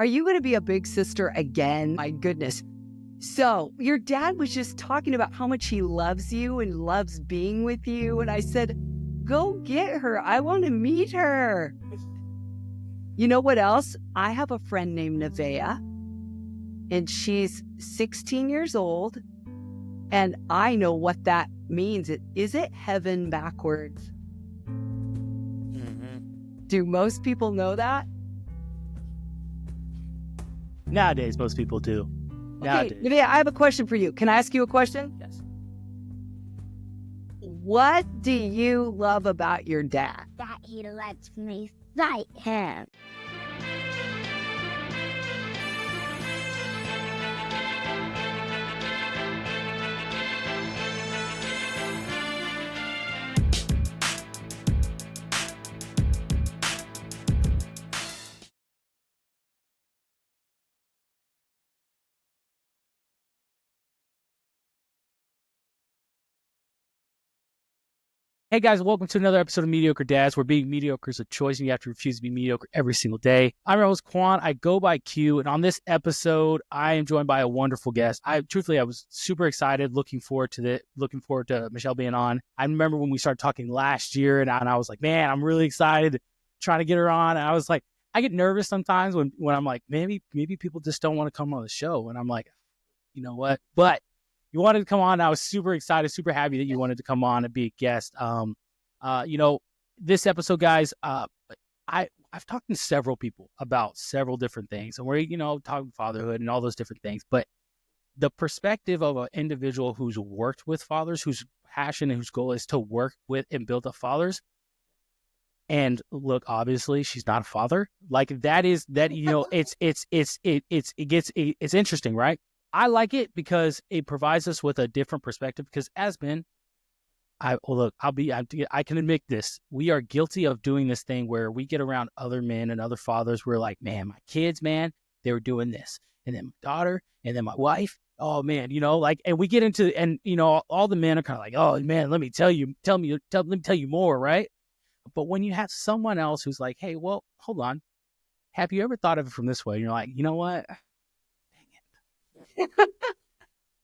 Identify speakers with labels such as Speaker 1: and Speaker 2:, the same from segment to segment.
Speaker 1: Are you going to be a big sister again? My goodness. So your dad was just talking about how much he loves you and loves being with you. And I said, go get her. I want to meet her. You know what else? I have a friend named Nevaeh, and she's 16 years old. And I know what that means. Is it heaven backwards?
Speaker 2: Mm-hmm.
Speaker 1: Do most people know that?
Speaker 2: Nowadays, most people do.
Speaker 1: Okay, Nevaeh, I have a question for you. Can I ask you a question?
Speaker 2: Yes.
Speaker 1: What do you love about your dad?
Speaker 3: That he lets me fight him.
Speaker 2: Hey guys, welcome to another episode of Mediocre Dads, where being mediocre is a choice and you have to refuse to be mediocre every single day. I'm your host, Queon. I go by Q, and on this episode, I am joined by a wonderful guest. I was super excited, looking forward to Michelle being on. I remember when we started talking last year, and I was like, man, I'm really excited, trying to get her on. And I was like, I get nervous sometimes when I'm like, maybe people just don't want to come on the show, and I'm like, you know what? But you wanted to come on. I was super excited, super happy that you wanted to come on and be a guest. This episode, guys, I've talked to several people about several different things, and we're, talking fatherhood and all those different things. But the perspective of an individual who's worked with fathers, whose passion and whose goal is to work with and build up fathers. And look, obviously, she's not a father. Like it's interesting, right? I like it because it provides us with a different perspective, because as men, I can admit this. We are guilty of doing this thing where we get around other men and other fathers. We're like, man, my kids, man, they were doing this. And then my daughter, and then my wife. Oh man, and we get into, and all the men are kind of like, oh man, let me tell you more, right? But when you have someone else who's like, hey, well, hold on. Have you ever thought of it from this way? And you're like, you know what?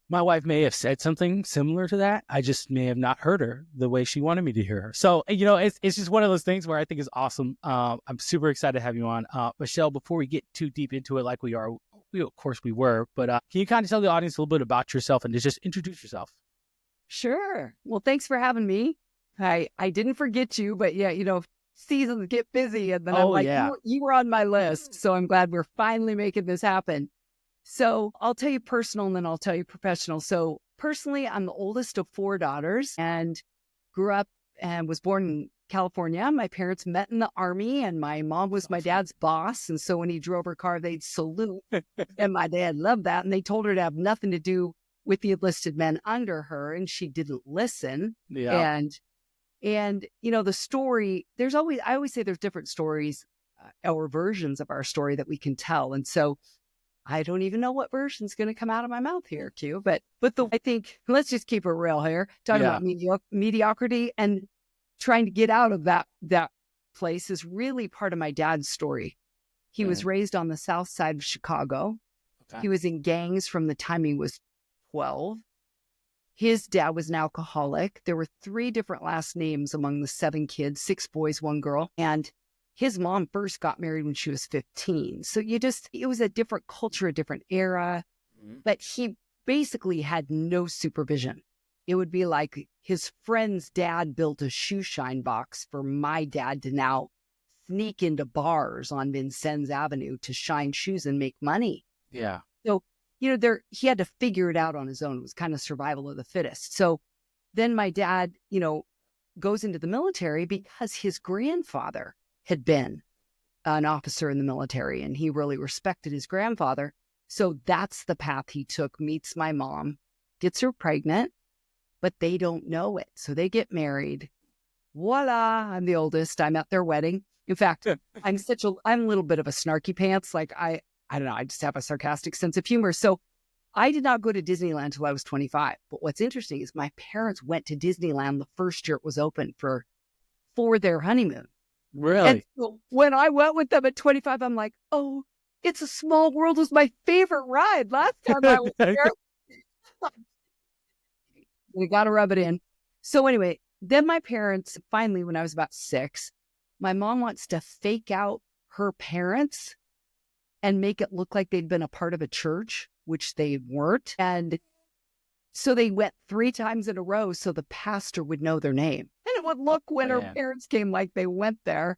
Speaker 2: My wife may have said something similar to that. I just may have not heard her the way she wanted me to hear her. So, it's just one of those things where I think is awesome. I'm super excited to have you on. Michelle, before we get too deep into it like we are, of course we were, but can you kind of tell the audience a little bit about yourself and just introduce yourself?
Speaker 1: Sure. Well, thanks for having me. I didn't forget you, but yeah, seasons get busy, and then I'm like, yeah. You were on my list. So I'm glad we're finally making this happen. So I'll tell you personal, and then I'll tell you professional. So personally, I'm the oldest of 4 daughters and grew up and was born in California. My parents met in the Army, and my mom was my dad's boss. And so when he drove her car, they'd salute. And my dad loved that. And they told her to have nothing to do with the enlisted men under her, and she didn't listen.
Speaker 2: Yeah.
Speaker 1: And the story, I always say there's different stories or versions of our story that we can tell. And so I don't even know what version's going to come out of my mouth here, Q. But I think, let's just keep it real here. Talking about mediocrity and trying to get out of that place is really part of my dad's story. He was raised on the south side of Chicago. Okay. He was in gangs from the time he was 12. His dad was an alcoholic. There were 3 different last names among the 7 kids, 6 boys, 1 girl. And his mom first got married when she was 15. So it was a different culture, a different era, but he basically had no supervision. It would be like his friend's dad built a shoe shine box for my dad to now sneak into bars on Vincennes Avenue to shine shoes and make money.
Speaker 2: Yeah.
Speaker 1: So, he had to figure it out on his own. It was kind of survival of the fittest. So then my dad, goes into the military because his grandfather had been an officer in the military, and he really respected his grandfather. So that's the path he took, meets my mom, gets her pregnant, but they don't know it. So they get married. Voila, I'm the oldest. I'm at their wedding. In fact, I'm a little bit of a snarky pants. Like I don't know, I just have a sarcastic sense of humor. So I did not go to Disneyland until I was 25. But what's interesting is my parents went to Disneyland the first year it was open for their honeymoon.
Speaker 2: Really?
Speaker 1: And so when I went with them at 25, I'm like, oh, It's a Small World was my favorite ride last time I was there. We got to rub it in. So anyway, then my parents, finally, when I was about 6, my mom wants to fake out her parents and make it look like they'd been a part of a church, which they weren't. And so they went 3 times in a row so the pastor would know their name. And it would look when her parents came like they went there.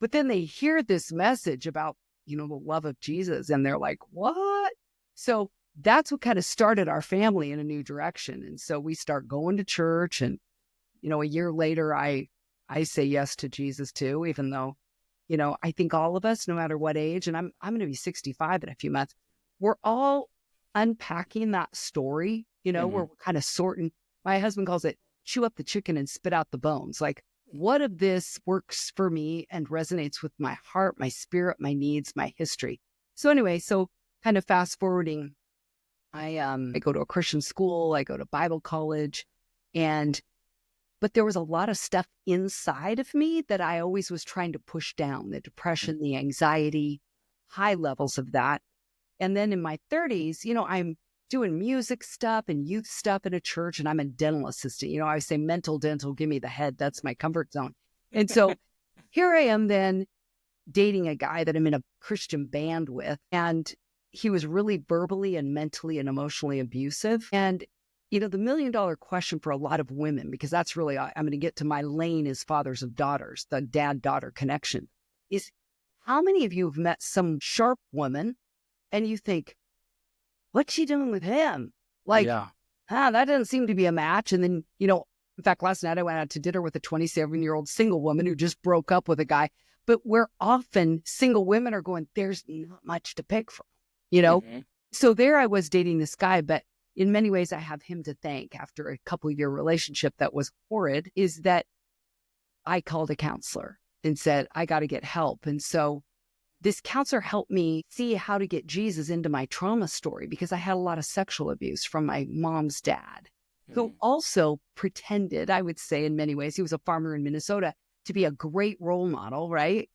Speaker 1: But then they hear this message about, the love of Jesus, and they're like, what? So that's what kind of started our family in a new direction. And so we start going to church, and, a year later, I say yes to Jesus too, even though, I think all of us, no matter what age, and I'm going to be 65 in a few months, we're all unpacking that story, where we're kind of sorting. My husband calls it chew up the chicken and spit out the bones. Like, what of this works for me and resonates with my heart, my spirit, my needs, my history? So anyway, kind of fast forwarding, I go to a Christian school, I go to Bible college, but there was a lot of stuff inside of me that I always was trying to push down, the depression, the anxiety, high levels of that. And then in my 30s, I'm doing music stuff and youth stuff in a church, and I'm a dental assistant. I say mental dental, give me the head. That's my comfort zone. And so here I am then dating a guy that I'm in a Christian band with, and he was really verbally and mentally and emotionally abusive. And, the $1 million question for a lot of women, because that's really, I'm going to get to my lane as fathers of daughters, the dad-daughter connection, is how many of you have met some sharp woman and you think, what's she doing with him? Like, that doesn't seem to be a match. And then, in fact, last night I went out to dinner with a 27-year-old single woman who just broke up with a guy. But where often single women are going, there's not much to pick from, So there I was dating this guy, but in many ways I have him to thank after a couple-year relationship that was horrid, is that I called a counselor and said, I got to get help. And so this counselor helped me see how to get Jesus into my trauma story, because I had a lot of sexual abuse from my mom's dad, who also pretended, I would say in many ways, he was a farmer in Minnesota, to be a great role model, right?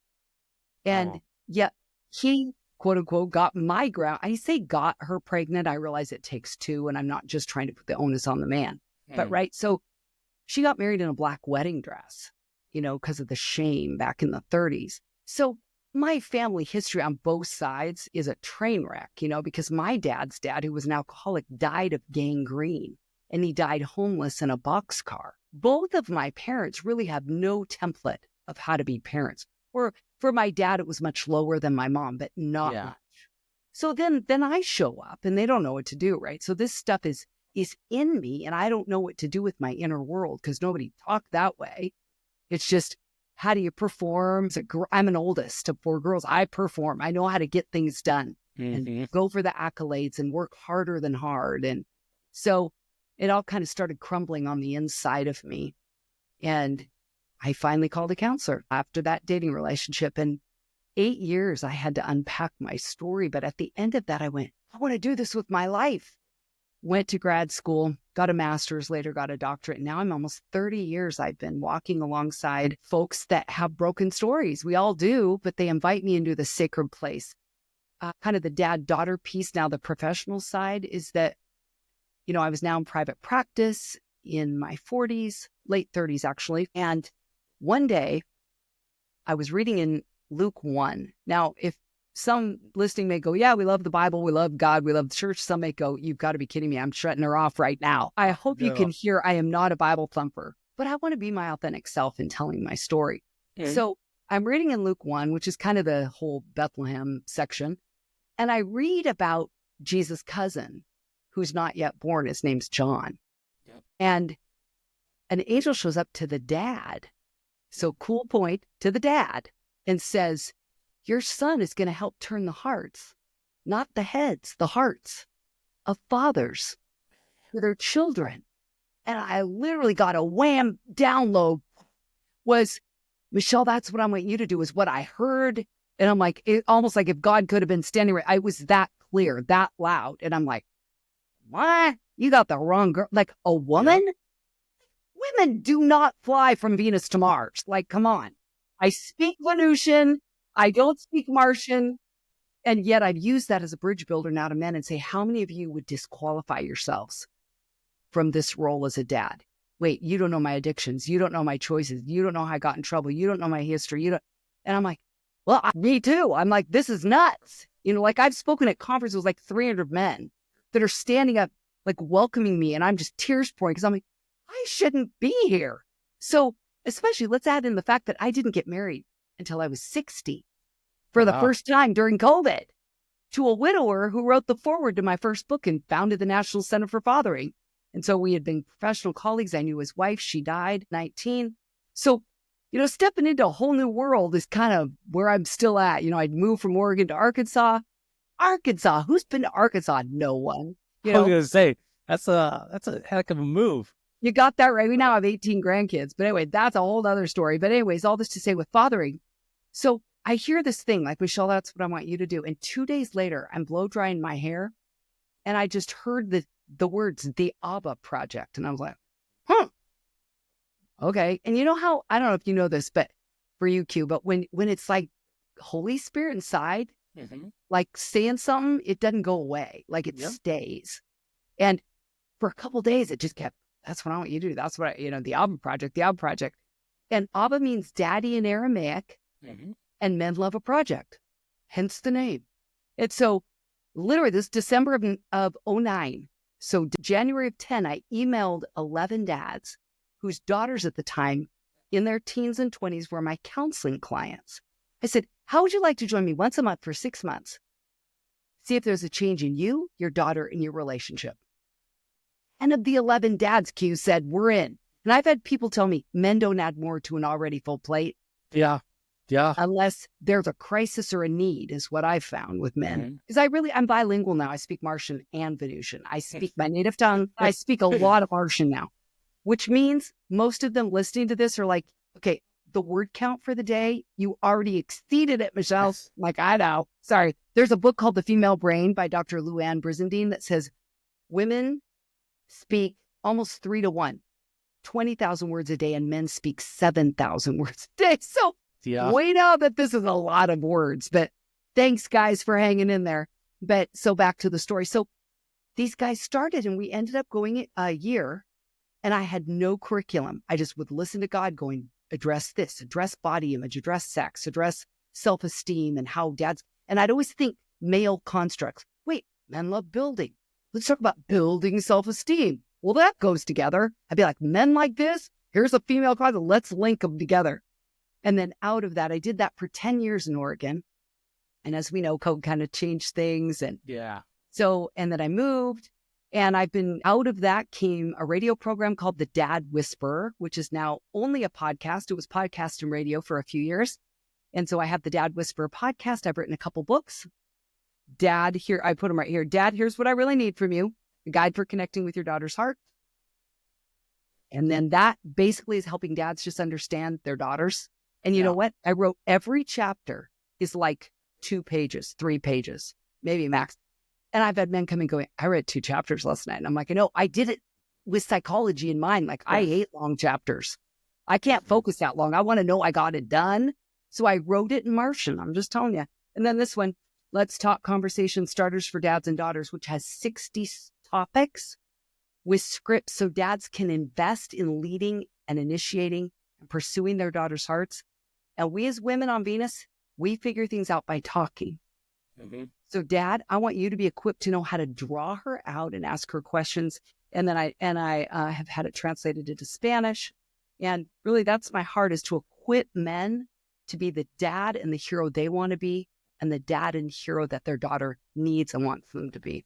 Speaker 1: And yet he, quote unquote, got my ground. I say got her pregnant. I realize it takes 2, and I'm not just trying to put the onus on the man. But right, so she got married in a black wedding dress, because of the shame back in the 30s. So my family history on both sides is a train wreck, because my dad's dad, who was an alcoholic, died of gangrene, and he died homeless in a boxcar. Both of my parents really have no template of how to be parents. Or for my dad, it was much lower than my mom, but not much. So then I show up and they don't know what to do, right? So this stuff is in me, and I don't know what to do with my inner world because nobody talked that way. It's just, how do you perform? I'm an oldest of 4 girls. I perform. I know how to get things done and go for the accolades and work harder than hard. And so it all kind of started crumbling on the inside of me. And I finally called a counselor after that dating relationship. And 8 years, I had to unpack my story. But at the end of that, I went, I want to do this with my life. Went to grad school, got a master's, later got a doctorate. Now I'm almost 30 years. I've been walking alongside folks that have broken stories. We all do, but they invite me into the sacred place. Kind of the dad-daughter piece now, the professional side is that, I was now in private practice in my 40s, late 30s actually. And one day I was reading in Luke 1. Now, if some listening may go, yeah, we love the Bible, we love God, we love the church. Some may go, you've got to be kidding me. I'm shutting her off right now. I hope you can hear I am not a Bible thumper, but I want to be my authentic self in telling my story. So I'm reading in Luke 1, which is kind of the whole Bethlehem section. And I read about Jesus' cousin, who's not yet born. His name's John. And an angel shows up to the dad. So cool point, to the dad, and says, your son is going to help turn the hearts, not the heads, the hearts of fathers to their children. And I literally got a wham download was, Michelle, that's what I want you to do, is what I heard. And I'm like, it almost like if God could have been standing right. I was that clear, that loud. And I'm like, what? You got the wrong girl. Like, a woman? Yeah. Women do not fly from Venus to Mars. Like, come on. I speak Venusian. I don't speak Martian. And yet I've used that as a bridge builder now to men and say, how many of you would disqualify yourselves from this role as a dad? Wait, you don't know my addictions. You don't know my choices. You don't know how I got in trouble. You don't know my history. You don't. And I'm like, well, me too. I'm like, this is nuts. Like I've spoken at conferences with like 300 men that are standing up, like welcoming me. And I'm just tears pouring because I'm like, I shouldn't be here. So especially let's add in the fact that I didn't get married until I was 60 for the first time during COVID to a widower who wrote the foreword to my first book and founded the National Center for Fathering. And so we had been professional colleagues. I knew his wife. She died 19. So, stepping into a whole new world is kind of where I'm still at. I'd moved from Oregon to Arkansas. Arkansas. Who's been to Arkansas? No one.
Speaker 2: I was going to say, that's a heck of a move.
Speaker 1: You got that right. We now have 18 grandkids. But anyway, that's a whole other story. But anyways, all this to say with fathering. So I hear this thing like, Michelle, that's what I want you to do. And 2 days later, I'm blow drying my hair. And I just heard the words, the ABBA Project. And I was like, okay. And you know how, I don't know if you know this, but for you, Q, but when it's like Holy Spirit inside, like saying something, it doesn't go away. Like it stays. And for a couple of days, it just kept, that's what I want you to do. That's what, the ABBA Project. And ABBA means daddy in Aramaic, and men love a project, hence the name. And so literally this December of 09, so January of 10, I emailed 11 dads whose daughters at the time in their teens and 20s were my counseling clients. I said, how would you like to join me once a month for 6 months? See if there's a change in you, your daughter, and your relationship. And of the 11 dads, Q said, we're in. And I've had people tell me men don't add more to an already full plate.
Speaker 2: Yeah.
Speaker 1: Unless there's a crisis or a need is what I've found with men. Because I'm bilingual now. I speak Martian and Venusian. I speak my native tongue. I speak a lot of Martian now, which means most of them listening to this are like, okay, the word count for the day, you already exceeded it, Michelle. I'm like, I know. Sorry. There's a book called The Female Brain by Dr. Luann Brizendine that says women speak almost 3 to 1, 20,000 words a day, and men speak 7,000 words a day. So we know that this is a lot of words, but thanks guys for hanging in there. But so back to the story. So these guys started and we ended up going a year and I had no curriculum. I just would listen to God going, address this, address body image, address sex, address self-esteem and how dads, and I'd always think male constructs. Wait, men love building. Let's talk about building self-esteem. Well, that goes together. I'd be like, men like this, here's a female concept, let's link them together. And then out of that, I did that for 10 years in Oregon. And as we know, COVID kind of changed things. And so, and then I moved and I've been out of that came a radio program called The Dad Whisperer, which is now only a podcast. It was podcast and radio for a few years. And so I have the Dad Whisperer podcast. I've written a couple books. Dad, here, I put them right here. Dad, here's what I really need from you. A guide for connecting with your daughter's heart. And then that basically is helping dads just understand their daughters. And you know what? I wrote every chapter is like 2 pages, 3 pages, maybe max. And I've had men come and go, I read 2 chapters last night. And I'm like, I know I did it with psychology in mind. Like I hate long chapters. I can't focus that long. I want to know I got it done. So I wrote it in Martian. I'm just telling you. And then this one, Let's Talk Conversation Starters for Dads and Daughters, which has 60 topics with scripts so dads can invest in leading and initiating and pursuing their daughters' hearts. And we as women on Venus, we figure things out by talking. So Dad, I want you to be equipped to know how to draw her out and ask her questions. And then I have had it translated into Spanish. And really that's my heart, is to equip men to be the dad and the hero they want to be, and the dad and hero that their daughter needs and wants them to be.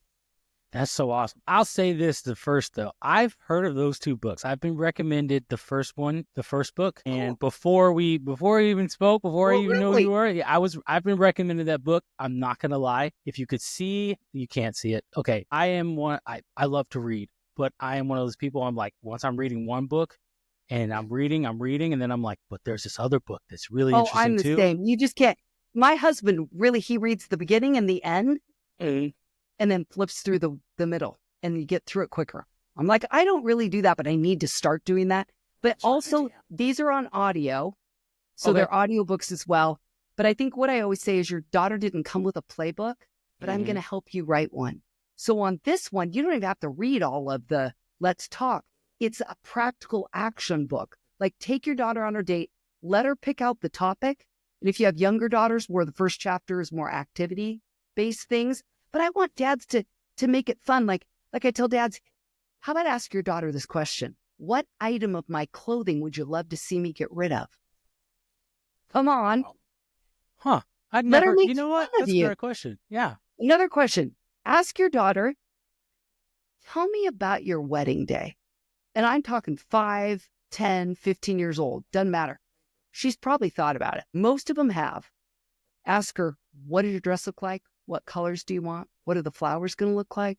Speaker 2: That's so awesome. I'll say this the first, though. I've heard of those 2 books. I've been recommended the first book. And before we even spoke, before I even knew who you were, I've been recommended that book. I'm not going to lie. If you could see, you can't see it. Okay. I love to read, but I am one of those people. I'm like, once I'm reading one book and I'm reading, and then I'm like, but there's this other book that's really interesting
Speaker 1: I'm the
Speaker 2: too.
Speaker 1: Same. You just can't. My husband, really, he reads the beginning and the end. And then flips through the middle and you get through it quicker. I'm like, I don't really do that, but I need to start doing that. But also, these are on audio. So they're audiobooks as well. But I think what I always say is your daughter didn't come with a playbook, but I'm going to help you write one. So on this one, you don't even have to read all of the let's talk. It's a practical action book. Like take your daughter on her date, let her pick out the topic. And if you have younger daughters where the first chapter is more activity-based things, but I want dads to make it fun. Like I tell dads, how about ask your daughter this question? What item of my clothing would you love to see me get rid of? Come on.
Speaker 2: Huh. I'd
Speaker 1: Let her
Speaker 2: never,
Speaker 1: make
Speaker 2: you know what?
Speaker 1: fun of
Speaker 2: That's a
Speaker 1: you.
Speaker 2: great question. Yeah.
Speaker 1: Another question. Ask your daughter, tell me about your wedding day. And I'm talking 5, 10, 15 years old. Doesn't matter. She's probably thought about it. Most of them have. Ask her, what does your dress look like? What colors do you want? What are the flowers going to look like?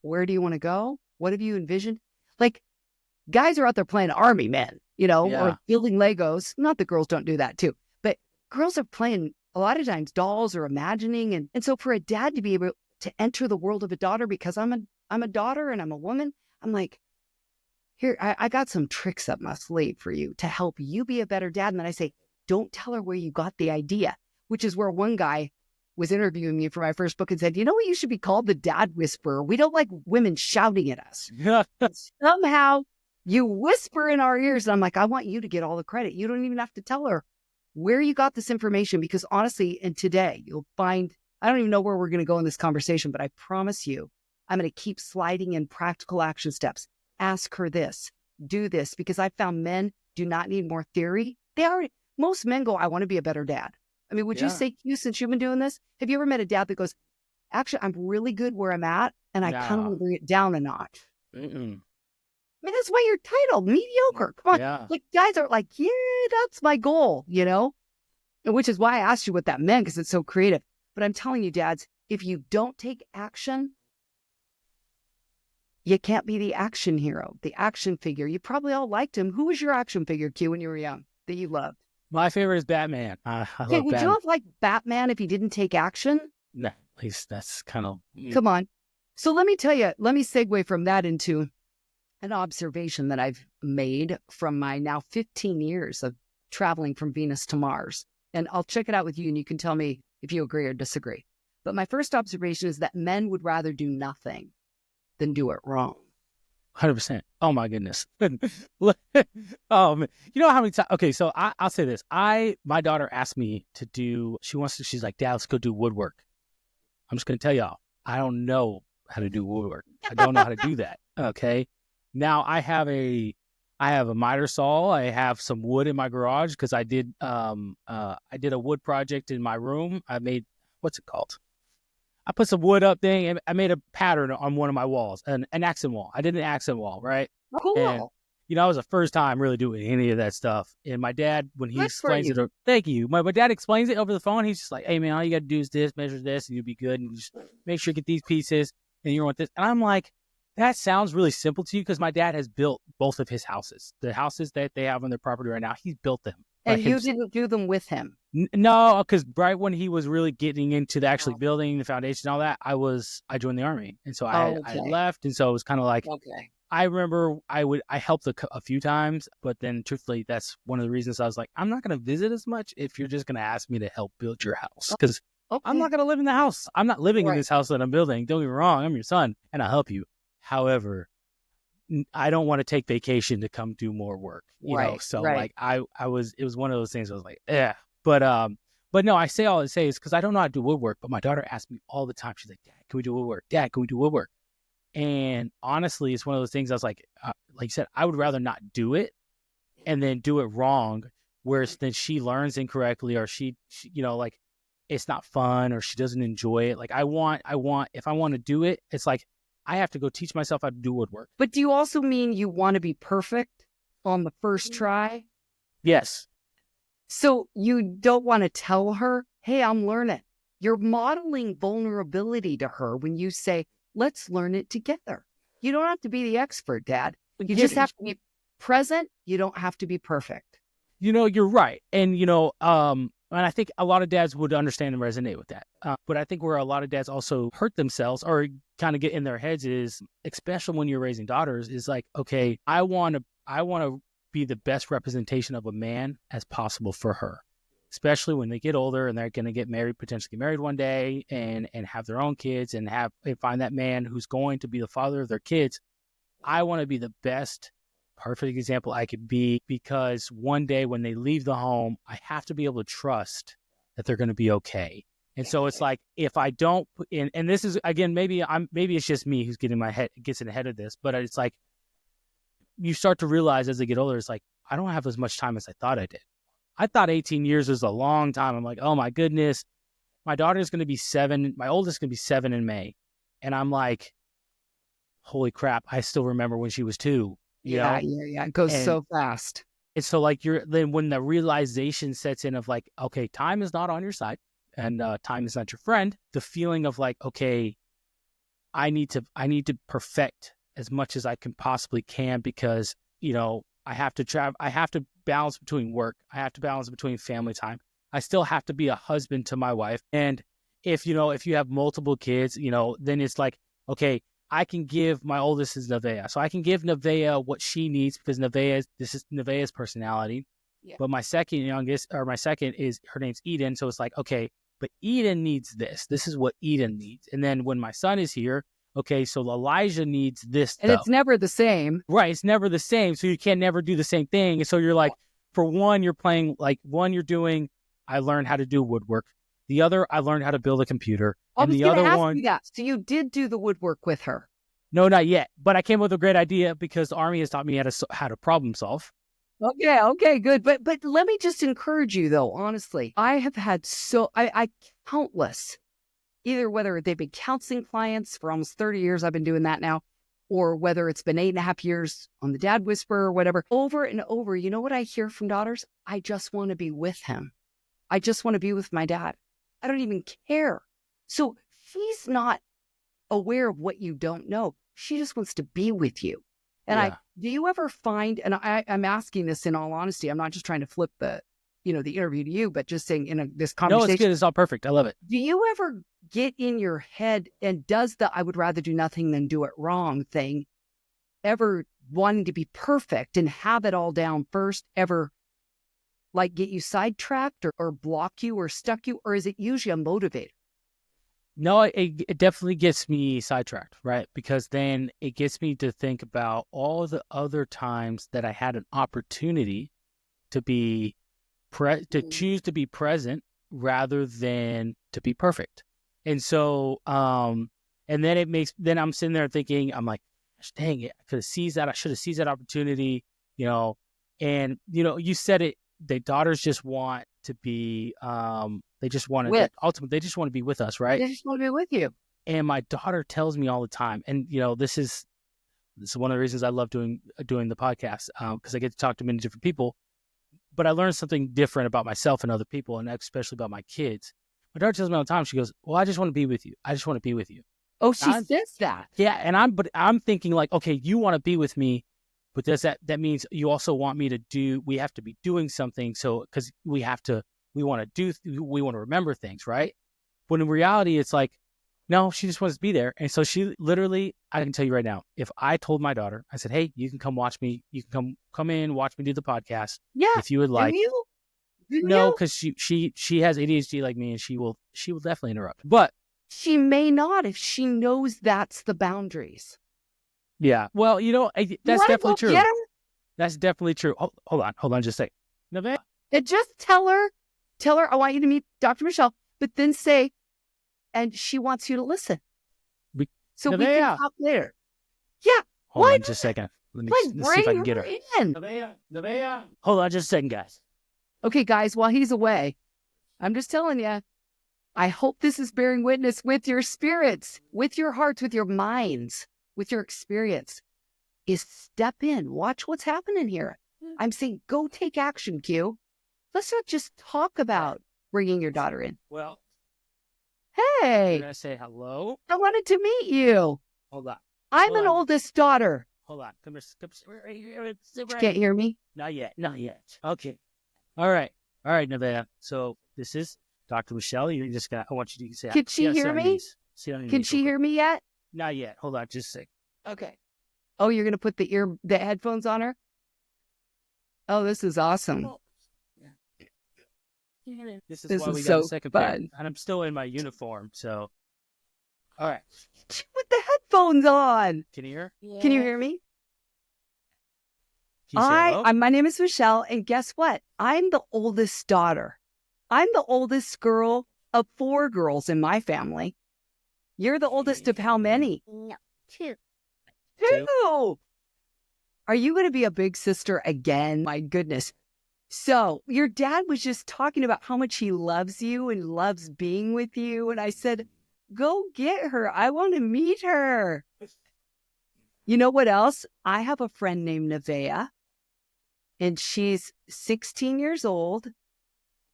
Speaker 1: Where do you want to go? What have you envisioned? Like, guys are out there playing army men, or building Legos. Not that girls don't do that too, but girls are playing a lot of times dolls or imagining. And so for a dad to be able to enter the world of a daughter, because I'm a daughter and I'm a woman, I'm like, here, I got some tricks up my sleeve for you to help you be a better dad. And then I say, don't tell her where you got the idea, which is where one guy was interviewing me for my first book and said, you know what, you should be called the dad whisperer. We don't like women shouting at us. Somehow you whisper in our ears. And I'm like, I want you to get all the credit. You don't even have to tell her where you got this information, because honestly, and today you'll find, I don't even know where we're going to go in this conversation, but I promise you, I'm going to keep sliding in practical action steps. Ask her this, do this, because I found men do not need more theory. Most men go, I want to be a better dad. I mean, would you say, Q, since you've been doing this, have you ever met a dad that goes, actually, I'm really good where I'm at, and I kind of want to bring it down a notch? I mean, that's why you're titled mediocre. Come on.
Speaker 2: Yeah.
Speaker 1: Like, guys are like, yeah, that's my goal, And which is why I asked you what that meant, because it's so creative. But I'm telling you, dads, if you don't take action, you can't be the action hero, the action figure. You probably all liked him. Who was your action figure, Q, when you were young that you loved?
Speaker 2: My favorite is Batman. I love
Speaker 1: would
Speaker 2: Batman.
Speaker 1: you have liked Batman if he didn't take action?
Speaker 2: No, at least that's kind of...
Speaker 1: Come on. So let me tell you, let me segue from that into an observation that I've made from my now 15 years of traveling from Venus to Mars. And I'll check it out with you and you can tell me if you agree or disagree. But my first observation is that men would rather do nothing than do it wrong.
Speaker 2: 100%. Oh my goodness. Oh man. You know how many times? Okay, so I'll say this. My daughter asked me to do, she's like, Dad, let's go do woodwork. I'm just going to tell y'all, I don't know how to do woodwork. I don't know how to do that. Okay. Now I have a miter saw. I have some wood in my garage because I did a wood project in my room. I made, what's it called? I put some wood up thing and I made a pattern on one of my walls, an accent wall. I did an accent wall, right?
Speaker 1: Cool.
Speaker 2: And, it was the first time really doing any of that stuff. And my dad, when he explains it, thank you. My dad explains it over the phone. He's just like, hey man, all you got to do is this, measure this, and you'll be good. And just make sure you get these pieces and you want this. And I'm like, that sounds really simple to you, because my dad has built both of his houses. The houses that they have on their property right now, he's built them.
Speaker 1: And you didn't do them with him?
Speaker 2: No, because right when he was really getting into the actually building the foundation and all that, I joined the Army. And so I left. And so it was kind of like, I remember I helped a few times, but then truthfully, that's one of the reasons I was like, I'm not going to visit as much if you're just going to ask me to help build your house, because I'm not going to live in the house. I'm not living in this house that I'm building. Don't get me wrong. I'm your son and I'll help you. However, I don't want to take vacation to come do more work, you know? So like it was one of those things I was like, yeah, but no, I say all I say is because I don't know how to do woodwork, but my daughter asks me all the time. She's like, Dad, can we do woodwork? Dad, can we do woodwork? And honestly, it's one of those things I was like you said, I would rather not do it and then do it wrong. Whereas then she learns incorrectly, or she like it's not fun, or she doesn't enjoy it. Like I want, if I want to do it, it's like, I have to go teach myself how to do woodwork.
Speaker 1: But do you also mean you want to be perfect on the first try?
Speaker 2: Yes.
Speaker 1: So you don't want to tell her, hey, I'm learning. You're modeling vulnerability to her when you say, let's learn it together. You don't have to be the expert, Dad. You just have to be present. You don't have to be perfect.
Speaker 2: You're right. And, and I think a lot of dads would understand and resonate with that. But I think where a lot of dads also hurt themselves or kind of get in their heads is, especially when you're raising daughters, is like, okay, I want to be the best representation of a man as possible for her. especially when they get older and they're going to get married, potentially get married one day and have their own kids and find that man who's going to be the father of their kids. I want to be the best, perfect example I could be, because one day when they leave the home, I have to be able to trust that they're going to be okay. And so it's like, if I don't put in, and this is, again, maybe it's just me who's gets in ahead of this, but it's like, you start to realize as they get older, it's like, I don't have as much time as I thought I did. I thought 18 years was a long time. I'm like, oh my goodness, my daughter's going to be 7. My oldest is going to be 7 in May. And I'm like, holy crap, I still remember when she was 2. You know?
Speaker 1: Yeah. It goes so fast.
Speaker 2: And so like then when the realization sets in of like, okay, time is not on your side and time is not your friend, the feeling of like, okay, I need to perfect as much as I can possibly can, because, you know, I have to travel. I have to balance between work. I have to balance between family time. I still have to be a husband to my wife. And if you have multiple kids, you know, then it's like, okay, I can give, my oldest is Nevaeh. So I can give Nevaeh what she needs, because this is Nevaeh's personality. Yeah. But my second is, her name's Eden. So it's like, okay, but Eden needs this. This is what Eden needs. And then when my son is here, okay, so Elijah needs this.
Speaker 1: And it's never the same.
Speaker 2: Right. It's never the same. So you can never do the same thing. And so you're like, for one, you're playing, like, one, you're doing, I learned how to do woodwork. The other, I learned how to build a computer.
Speaker 1: And the other one. So you did do the woodwork with her?
Speaker 2: No, not yet. But I came up with a great idea, because the Army has taught me how to problem solve.
Speaker 1: Okay, good. But let me just encourage you, though, honestly. I have had I countless, either whether they've been counseling clients for almost 30 years, I've been doing that now, or whether it's been 8.5 years on the Dad Whisperer or whatever, over and over, you know what I hear from daughters? I just want to be with him. I just want to be with my dad. I don't even care. So she's not aware of what you don't know. She just wants to be with you. And do you ever find, and I'm asking this in all honesty, I'm not just trying to flip the interview to you, but just saying in this conversation.
Speaker 2: No, it's good. It's all perfect. I love it.
Speaker 1: Do you ever get in your head, and does the I would rather do nothing than do it wrong thing ever wanting to be perfect and have it all down first ever like get you sidetracked or block you or stuck you? Or is it usually a motivator?
Speaker 2: No, it definitely gets me sidetracked, right? Because then it gets me to think about all the other times that I had an opportunity to be to choose to be present rather than to be perfect. And so, and then I'm sitting there thinking, I'm like, dang it, I could have seized that. I should have seized that opportunity, you know. And, you know, you said it, the daughters just want to be, they just want to, ultimately, they just want to be with us, right?
Speaker 1: They just want to be with you.
Speaker 2: And my daughter tells me all the time, and, you know, this is one of the reasons I love doing the podcast, because I get to talk to many different people, but I learned something different about myself and other people, and especially about my kids. My daughter tells me all the time, she goes, well, I just want to be with you. I just want to be with you.
Speaker 1: Oh, she says that.
Speaker 2: Yeah. And I'm thinking like, okay, you want to be with me, but that means you also want me to we have to be doing something. So, cause we want to remember things, right? But in reality, it's like, no, she just wants to be there. And so she literally, I can tell you right now, if I told my daughter, I said, hey, you can come watch me. You can come in, watch me do the podcast.
Speaker 1: Yeah.
Speaker 2: If you would like.
Speaker 1: No,
Speaker 2: because she has ADHD like me, and she will definitely interrupt. But
Speaker 1: she may not if she knows that's the boundaries.
Speaker 2: Yeah. Well, you know, that's definitely true. That's definitely true. Hold on just a second. Nevaeh?
Speaker 1: Just tell her, I want you to meet Dr. Michelle, but then say, and she wants you to listen. So Nevaeh, we can talk later. Yeah.
Speaker 2: Hold on just a second. Let me see if I can get her. Nevaeh. Hold on just a second, guys.
Speaker 1: Okay, guys, while he's away, I'm just telling you, I hope this is bearing witness with your spirits, with your hearts, with your minds, with your experience. Is step in, watch what's happening here. I'm saying go take action, Q. Let's not just talk about bringing your daughter in.
Speaker 2: Well,
Speaker 1: hey.
Speaker 2: You're going to say hello?
Speaker 1: I wanted to meet you.
Speaker 2: Hold on.
Speaker 1: I'm an oldest daughter.
Speaker 2: Hold on. Come here.
Speaker 1: You can't hear me?
Speaker 2: Not yet. Okay. All right, Nevaeh. So this is Dr. Michelle. I want you to say.
Speaker 1: Can she hear me? Can she hear me yet?
Speaker 2: Not yet. Hold on, just a sec.
Speaker 1: Okay. Oh, you're gonna put the headphones on her? Oh, this is awesome.
Speaker 2: This is
Speaker 1: This
Speaker 2: why
Speaker 1: is
Speaker 2: we got a
Speaker 1: so
Speaker 2: second pair.
Speaker 1: fun.
Speaker 2: And I'm still in my uniform, so. All right.
Speaker 1: With the headphones on.
Speaker 2: Can you hear?
Speaker 1: Can you hear me?
Speaker 2: Can you say hello?
Speaker 1: My name is Michelle, and guess what? I'm the oldest daughter. I'm the oldest girl of 4 girls in my family. You're the oldest of how many?
Speaker 3: No, 2.
Speaker 1: 2. Are you going to be a big sister again? My goodness. So your dad was just talking about how much he loves you and loves being with you. And I said, go get her. I want to meet her. You know what else? I have a friend named Nevaeh, and she's 16 years old.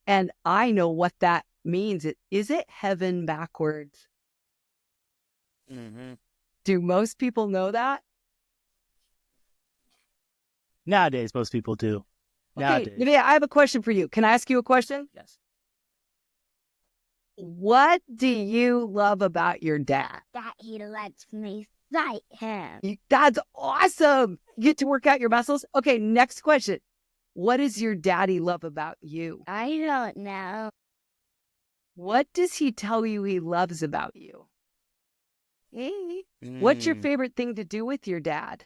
Speaker 1: And I know what that means. Is it heaven backwards?
Speaker 2: Mm-hmm.
Speaker 1: Do most people know that?
Speaker 2: Nowadays, most people do.
Speaker 1: Okay,
Speaker 2: Nowadays.
Speaker 1: Nevaeh, I have a question for you. Can I ask you a question?
Speaker 2: Yes.
Speaker 1: What do you love about your dad?
Speaker 3: That he lets me fight him.
Speaker 1: That's awesome. You get to work out your muscles. Okay, next question. What does your daddy love about you?
Speaker 3: I don't know.
Speaker 1: What does he tell you he loves about you? What's your favorite thing to do with your dad?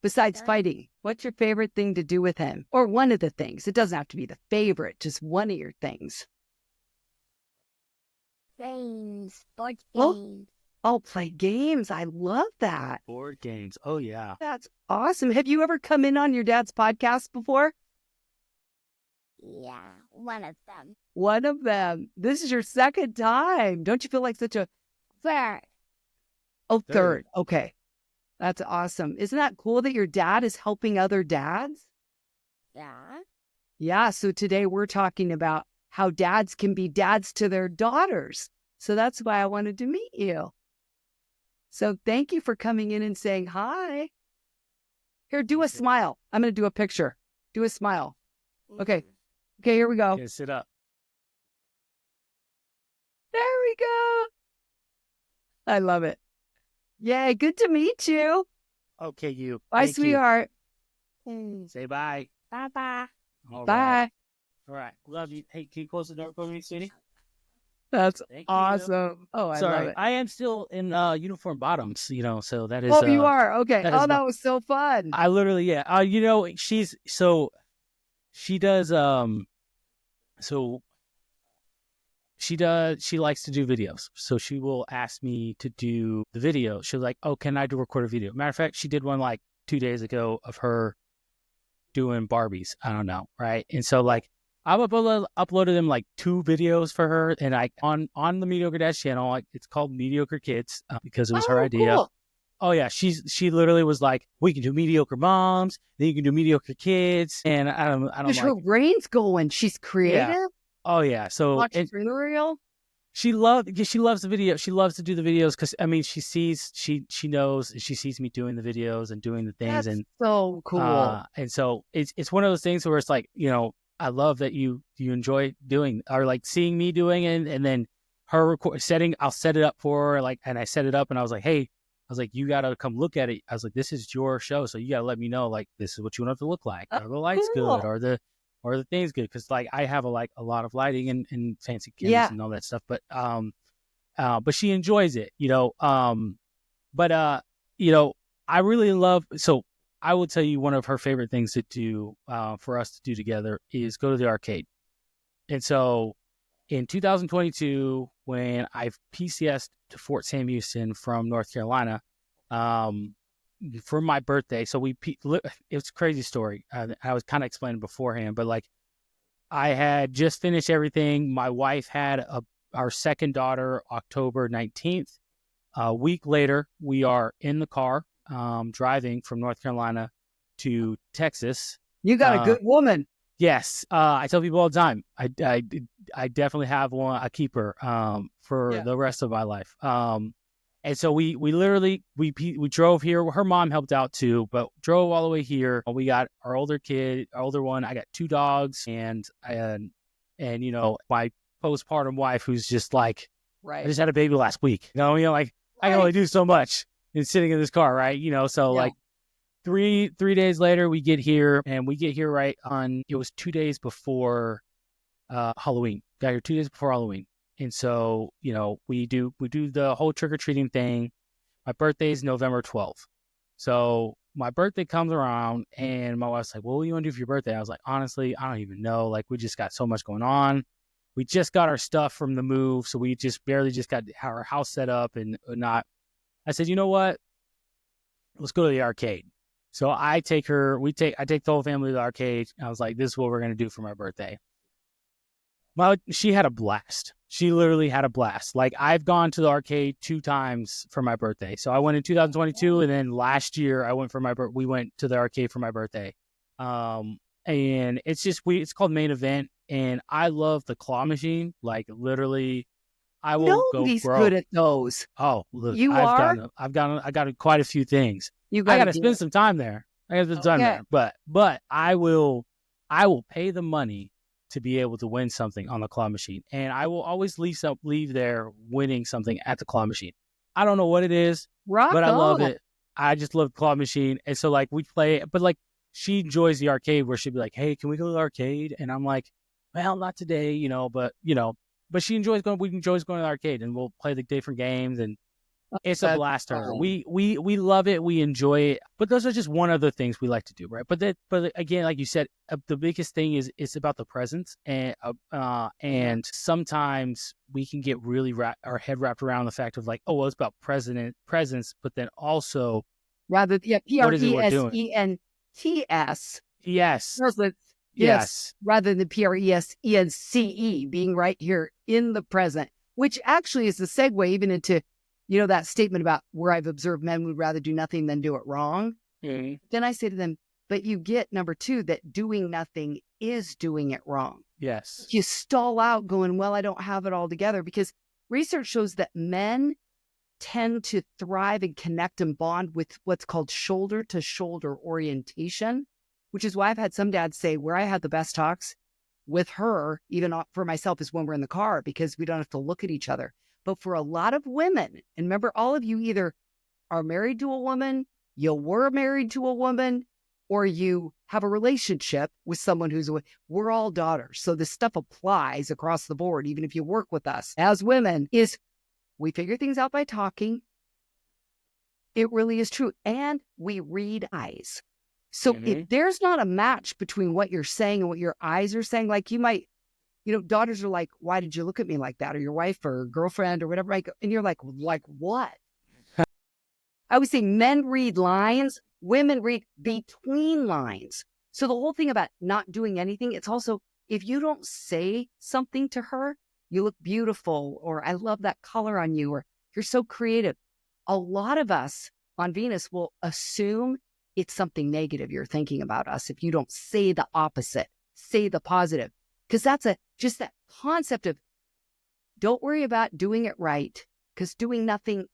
Speaker 1: Besides fighting, what's your favorite thing to do with him? Or one of the things. It doesn't have to be the favorite, just one of your things.
Speaker 3: Games, sports
Speaker 1: Well,
Speaker 3: games.
Speaker 1: Oh, play games. I love that.
Speaker 2: Board games. Oh, yeah.
Speaker 1: That's awesome. Have you ever come in on your dad's podcast before?
Speaker 3: Yeah, one of them.
Speaker 1: One of them. This is your second time. Don't you feel like such a...
Speaker 3: Third.
Speaker 1: Oh,
Speaker 2: Third.
Speaker 1: third. Okay. That's awesome. Isn't that cool that your dad is helping other dads?
Speaker 3: Yeah.
Speaker 1: Yeah. So today we're talking about how dads can be dads to their daughters. So that's why I wanted to meet you. So thank you for coming in and saying hi. Here, do a smile. I'm going to do a picture. Do a smile. Okay. Okay, here we go.
Speaker 2: Okay, sit up.
Speaker 1: There we go. I love it. Yay, good to meet you.
Speaker 2: Okay, you.
Speaker 1: Bye,
Speaker 2: Thank you.
Speaker 1: sweetheart.
Speaker 2: Say bye.
Speaker 3: Bye-bye.
Speaker 2: All
Speaker 1: Bye.
Speaker 2: right. All right. Love you. Hey, can you close the door for me, sweetie?
Speaker 1: That's
Speaker 2: Thank you.
Speaker 1: awesome. Oh, I
Speaker 2: Sorry,
Speaker 1: love it.
Speaker 2: I am still in uniform bottoms, so that is...
Speaker 1: Oh, you are? Okay.
Speaker 2: that is
Speaker 1: Oh,
Speaker 2: my-
Speaker 1: that was so fun.
Speaker 2: I literally, yeah. She does, she likes to do videos. So she will ask me to do the video. She's like, oh, can I record a video? Matter of fact, she did one like 2 days ago of her doing Barbies. I don't know. Right. And so like, I've uploaded them like 2 videos for her, and on the Mediocre Dads channel, like it's called Mediocre Kids because it was her idea.
Speaker 1: Cool.
Speaker 2: Oh yeah, she literally was like, we can do mediocre moms, then you can do mediocre kids, and I don't
Speaker 1: Because her
Speaker 2: like.
Speaker 1: brain's going. She's creative,
Speaker 2: Oh yeah, so
Speaker 1: entrepreneurial.
Speaker 2: she loves the video. She loves to do the videos because I mean she knows, she sees me doing the videos and doing the things.
Speaker 1: That's
Speaker 2: And
Speaker 1: so cool.
Speaker 2: and so it's one of those things where it's like, I love that you enjoy doing, or like seeing me doing it, and then her setting. I'll set it up for her, like, and I set it up, and I was like, hey, I was like, you gotta come look at it. I was like, this is your show, so you gotta let me know, like, this is what you want it to look like. Are the lights
Speaker 1: cool.
Speaker 2: good? Are the things good? Because like I have a lot of lighting and fancy cameras and all that stuff, but she enjoys it, I really love. So I will tell you, one of her favorite things to do for us to do together is go to the arcade. And so in 2022, when I PCS'd to Fort Sam Houston from North Carolina for my birthday, so it's a crazy story. I was kind of explaining beforehand, but like I had just finished everything. My wife had our second daughter October 19th. A week later, we are in the car driving from North Carolina to Texas.
Speaker 1: You got a good woman.
Speaker 2: Yes. I tell people all the time, I definitely have a keeper for the rest of my life. And so we literally, we drove here. Her mom helped out too, but drove all the way here. We got our older one. I got 2 dogs and my postpartum wife, who's just like,
Speaker 1: Right.
Speaker 2: I just had a baby last week. Like I can only do so much in sitting in this car, right? Like 3 days later we get here, and we get here right on, it was 2 days before Halloween. Got here 2 days before Halloween. And so, we do the whole trick-or-treating thing. My birthday is November 12th. So my birthday comes around and my wife's like, well, what do you want to do for your birthday? I was like, honestly, I don't even know. Like, we just got so much going on. We just got our stuff from the move. So we just barely just got our house set up and not. I said, you know what? Let's go to the arcade. So I take the whole family to the arcade. I was like, this is what we're going to do for my birthday. She had a blast. She literally had a blast. Like, I've gone to the arcade 2 times for my birthday. So I went in 2022, and then last year we went to the arcade for my birthday. And it's called Main Event, and I love the claw machine. Like, literally, I will
Speaker 1: Nobody's
Speaker 2: go broke.
Speaker 1: good at those.
Speaker 2: Oh, look,
Speaker 1: I
Speaker 2: got quite a few things.
Speaker 1: I
Speaker 2: got to spend some time there. But I will pay the money to be able to win something on the claw machine. And I will always leave there winning something at the claw machine. I don't know what it is, but I love it. I just love the claw machine. And so, like, we play it, but like, she enjoys the arcade where she'd be like, hey, can we go to the arcade? And I'm like, well, not today, but she enjoys going to the arcade, and we'll play the different games, and it's a blast to her. We love it. We enjoy it. But those are just one of the things we like to do, right? But again, like you said, the biggest thing is it's about the presence, and sometimes we can get really our head wrapped around the fact of like, oh, well, it's about presence, but then also
Speaker 1: rather PRESENTS.
Speaker 2: Yes.
Speaker 1: Presence. Yes. Rather than PRESENCE, being right here in the present, which actually is the segue even into that statement about where I've observed men would rather do nothing than do it wrong.
Speaker 2: Mm-hmm.
Speaker 1: Then I say to them, but you get number 2, that doing nothing is doing it wrong.
Speaker 2: Yes.
Speaker 1: You stall out going, well, I don't have it all together, because research shows that men tend to thrive and connect and bond with what's called shoulder to shoulder orientation, which is why I've had some dads say where I had the best talks with her, even for myself, is when we're in the car, because we don't have to look at each other. But for a lot of women, and remember, all of you either are married to a woman, you were married to a woman, or you have a relationship with someone we're all daughters. So this stuff applies across the board, even if you work with us as women, is we figure things out by talking. It really is true. And we read eyes. So if there's not a match between what you're saying and what your eyes are saying, like you might, daughters are like, why did you look at me like that? Or your wife or girlfriend or whatever. And you're like what? I would say men read lines, women read between lines. So the whole thing about not doing anything, it's also, if you don't say something to her, you look beautiful, or I love that color on you, or you're so creative. A lot of us on Venus will assume it's something negative you're thinking about us if you don't say the opposite, say the positive. Because that's just that concept of don't worry about doing it right, because doing nothing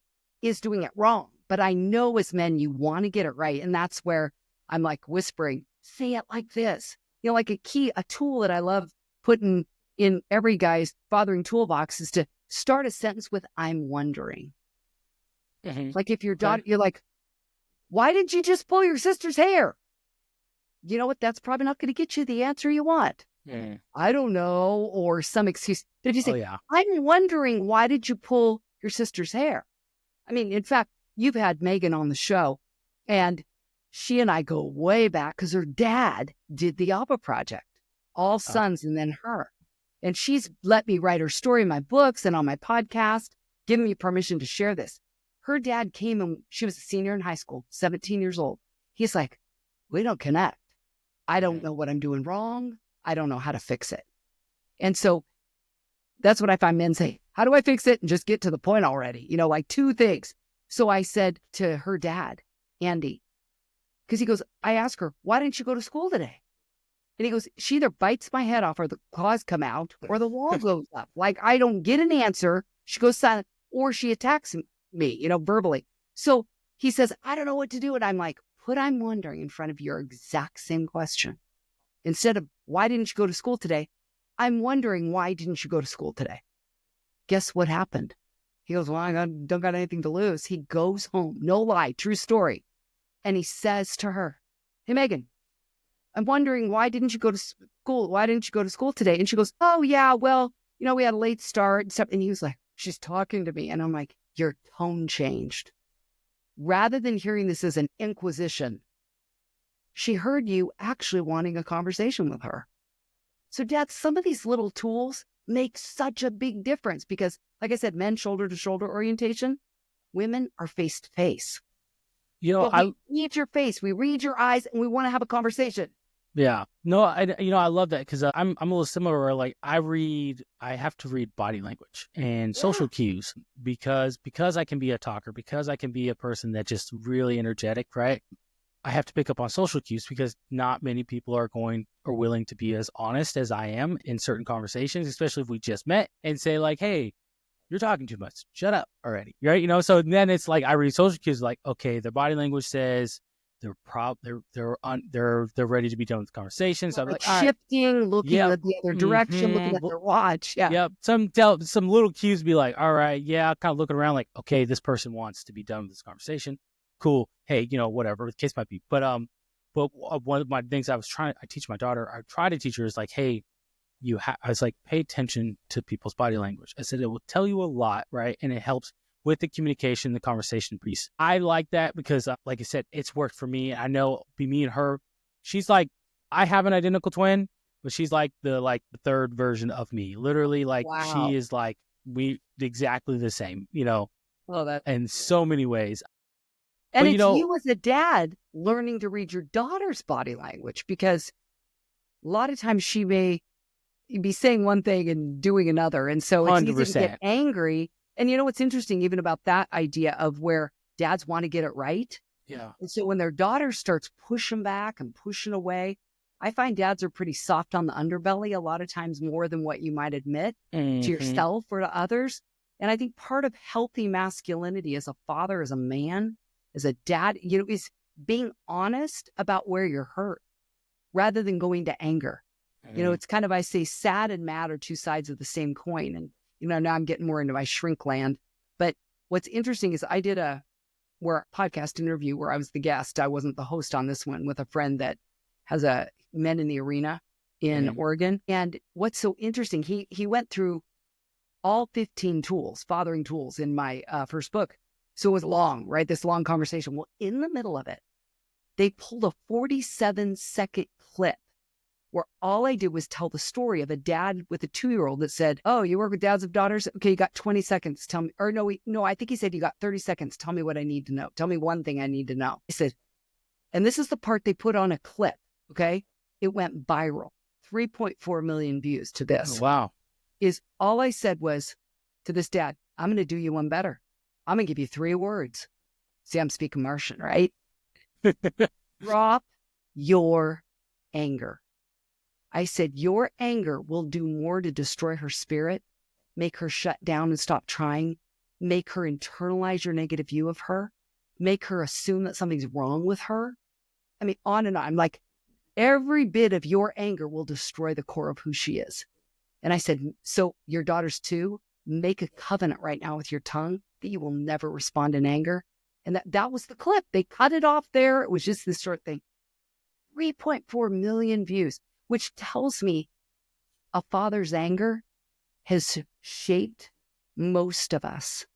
Speaker 1: is doing it wrong. But I know as men, you want to get it right. And that's where I'm like whispering, say it like this. Like a tool that I love putting in every guy's fathering toolbox is to start a sentence with, I'm wondering. Mm-hmm. Like if your daughter, you're like, why did you just pull your sister's hair? You know what? That's probably not going to get you the answer you want. I don't know, or some excuse. But if you say, I'm wondering, why did you pull your sister's hair? I mean, in fact, you've had Megan on the show, and she and I go way back because her dad did the ABBA Project, all sons and then her. And she's let me write her story in my books and on my podcast, giving me permission to share this. Her dad came, and she was a senior in high school, 17 years old. He's like, we don't connect. I don't know what I'm doing wrong. I don't know how to fix it. And so that's what I find men say, how do I fix it? And just get to the point already, like 2 things. So I said to her dad, Andy, because he goes, I asked her, why didn't you go to school today? And he goes, she either bites my head off or the claws come out or the wall goes up. Like I don't get an answer. She goes silent or she attacks me, verbally. So he says, I don't know what to do. And I'm like, put I'm wondering in front of your exact same question. Instead of, why didn't you go to school today? I'm wondering, why didn't you go to school today? Guess what happened? He goes, well, I don't got anything to lose. He goes home. No lie. True story. And he says to her, hey, Megan, I'm wondering, why didn't you go to school? Why didn't you go to school today? And she goes, oh, yeah, well, we had a late start and stuff. And he was like, she's talking to me. And I'm like, your tone changed. Rather than hearing this as an inquisition, she heard you actually wanting a conversation with her. So, Dad, some of these little tools make such a big difference because, like I said, men shoulder to shoulder orientation, women are face to face. But we read your face, we read your eyes, and we want to have a conversation.
Speaker 2: Yeah. No, I love that because I'm a little similar where like I have to read body language and social cues because I can be a talker, because I can be a person that's just really energetic, right? I have to pick up on social cues because not many people are going or willing to be as honest as I am in certain conversations, especially if we just met and say like, hey, you're talking too much. Shut up already. Right. So then it's like I read social cues like, okay, their body language says they're ready to be done with the conversation. So I'm like
Speaker 1: shifting, looking at the other direction, looking at their watch. Yeah.
Speaker 2: Yep. Some little cues be like, all right, yeah, kind of looking around like, okay, this person wants to be done with this conversation. Cool. Hey, whatever the case might be. But one of my things I teach my daughter, I try to teach her is like, hey, I was like, pay attention to people's body language. I said, it will tell you a lot, right? And it helps with the communication, the conversation piece. I like that because, like I said, it's worked for me. I know me and her, she's like, I have an identical twin, but she's like the third version of me. Literally, like she is like we exactly the same,
Speaker 1: Well, that
Speaker 2: in so many ways.
Speaker 1: And it's you as a dad learning to read your daughter's body language because a lot of times she may be saying one thing and doing another. And so it's
Speaker 2: 100%.
Speaker 1: easy to get angry. And what's interesting even about that idea of where dads want to get it right?
Speaker 2: Yeah.
Speaker 1: And so when their daughter starts pushing back and pushing away, I find dads are pretty soft on the underbelly a lot of times more than what you might admit to yourself or to others. And I think part of healthy masculinity as a father, as a man, as a dad, is being honest about where you're hurt rather than going to anger. It's kind of, I say sad and mad are two sides of the same coin. And, now I'm getting more into my shrink land. But what's interesting is I did a podcast interview where I was the guest. I wasn't the host on this one, with a friend that has a Men in the Arena in Oregon. And what's so interesting, he went through all 15 tools, fathering tools in my first book. So it was long, right? This long conversation. Well, in the middle of it, they pulled a 47-second clip where all I did was tell the story of a dad with a 2-year-old that said, oh, you work with dads of daughters? Okay, you got 20 seconds. Tell me, or no, I think he said you got 30 seconds. Tell me what I need to know. Tell me one thing I need to know. I said, and this is the part they put on a clip, okay? It went viral, 3.4 million views to this.
Speaker 2: Oh, wow.
Speaker 1: Is all I said was to this dad, I'm going to do you one better. I'm going to give you 3 words. See, I'm speaking Martian, right? Drop your anger. I said, your anger will do more to destroy her spirit, make her shut down and stop trying, make her internalize your negative view of her, make her assume that something's wrong with her. I mean, on and on. I'm like, every bit of your anger will destroy the core of who she is. And I said, so your daughters too, make a covenant right now with your tongue that you will never respond in anger. And that was the clip. They cut it off there. It was just this short thing. 3.4 million views, which tells me a father's anger has shaped most of us.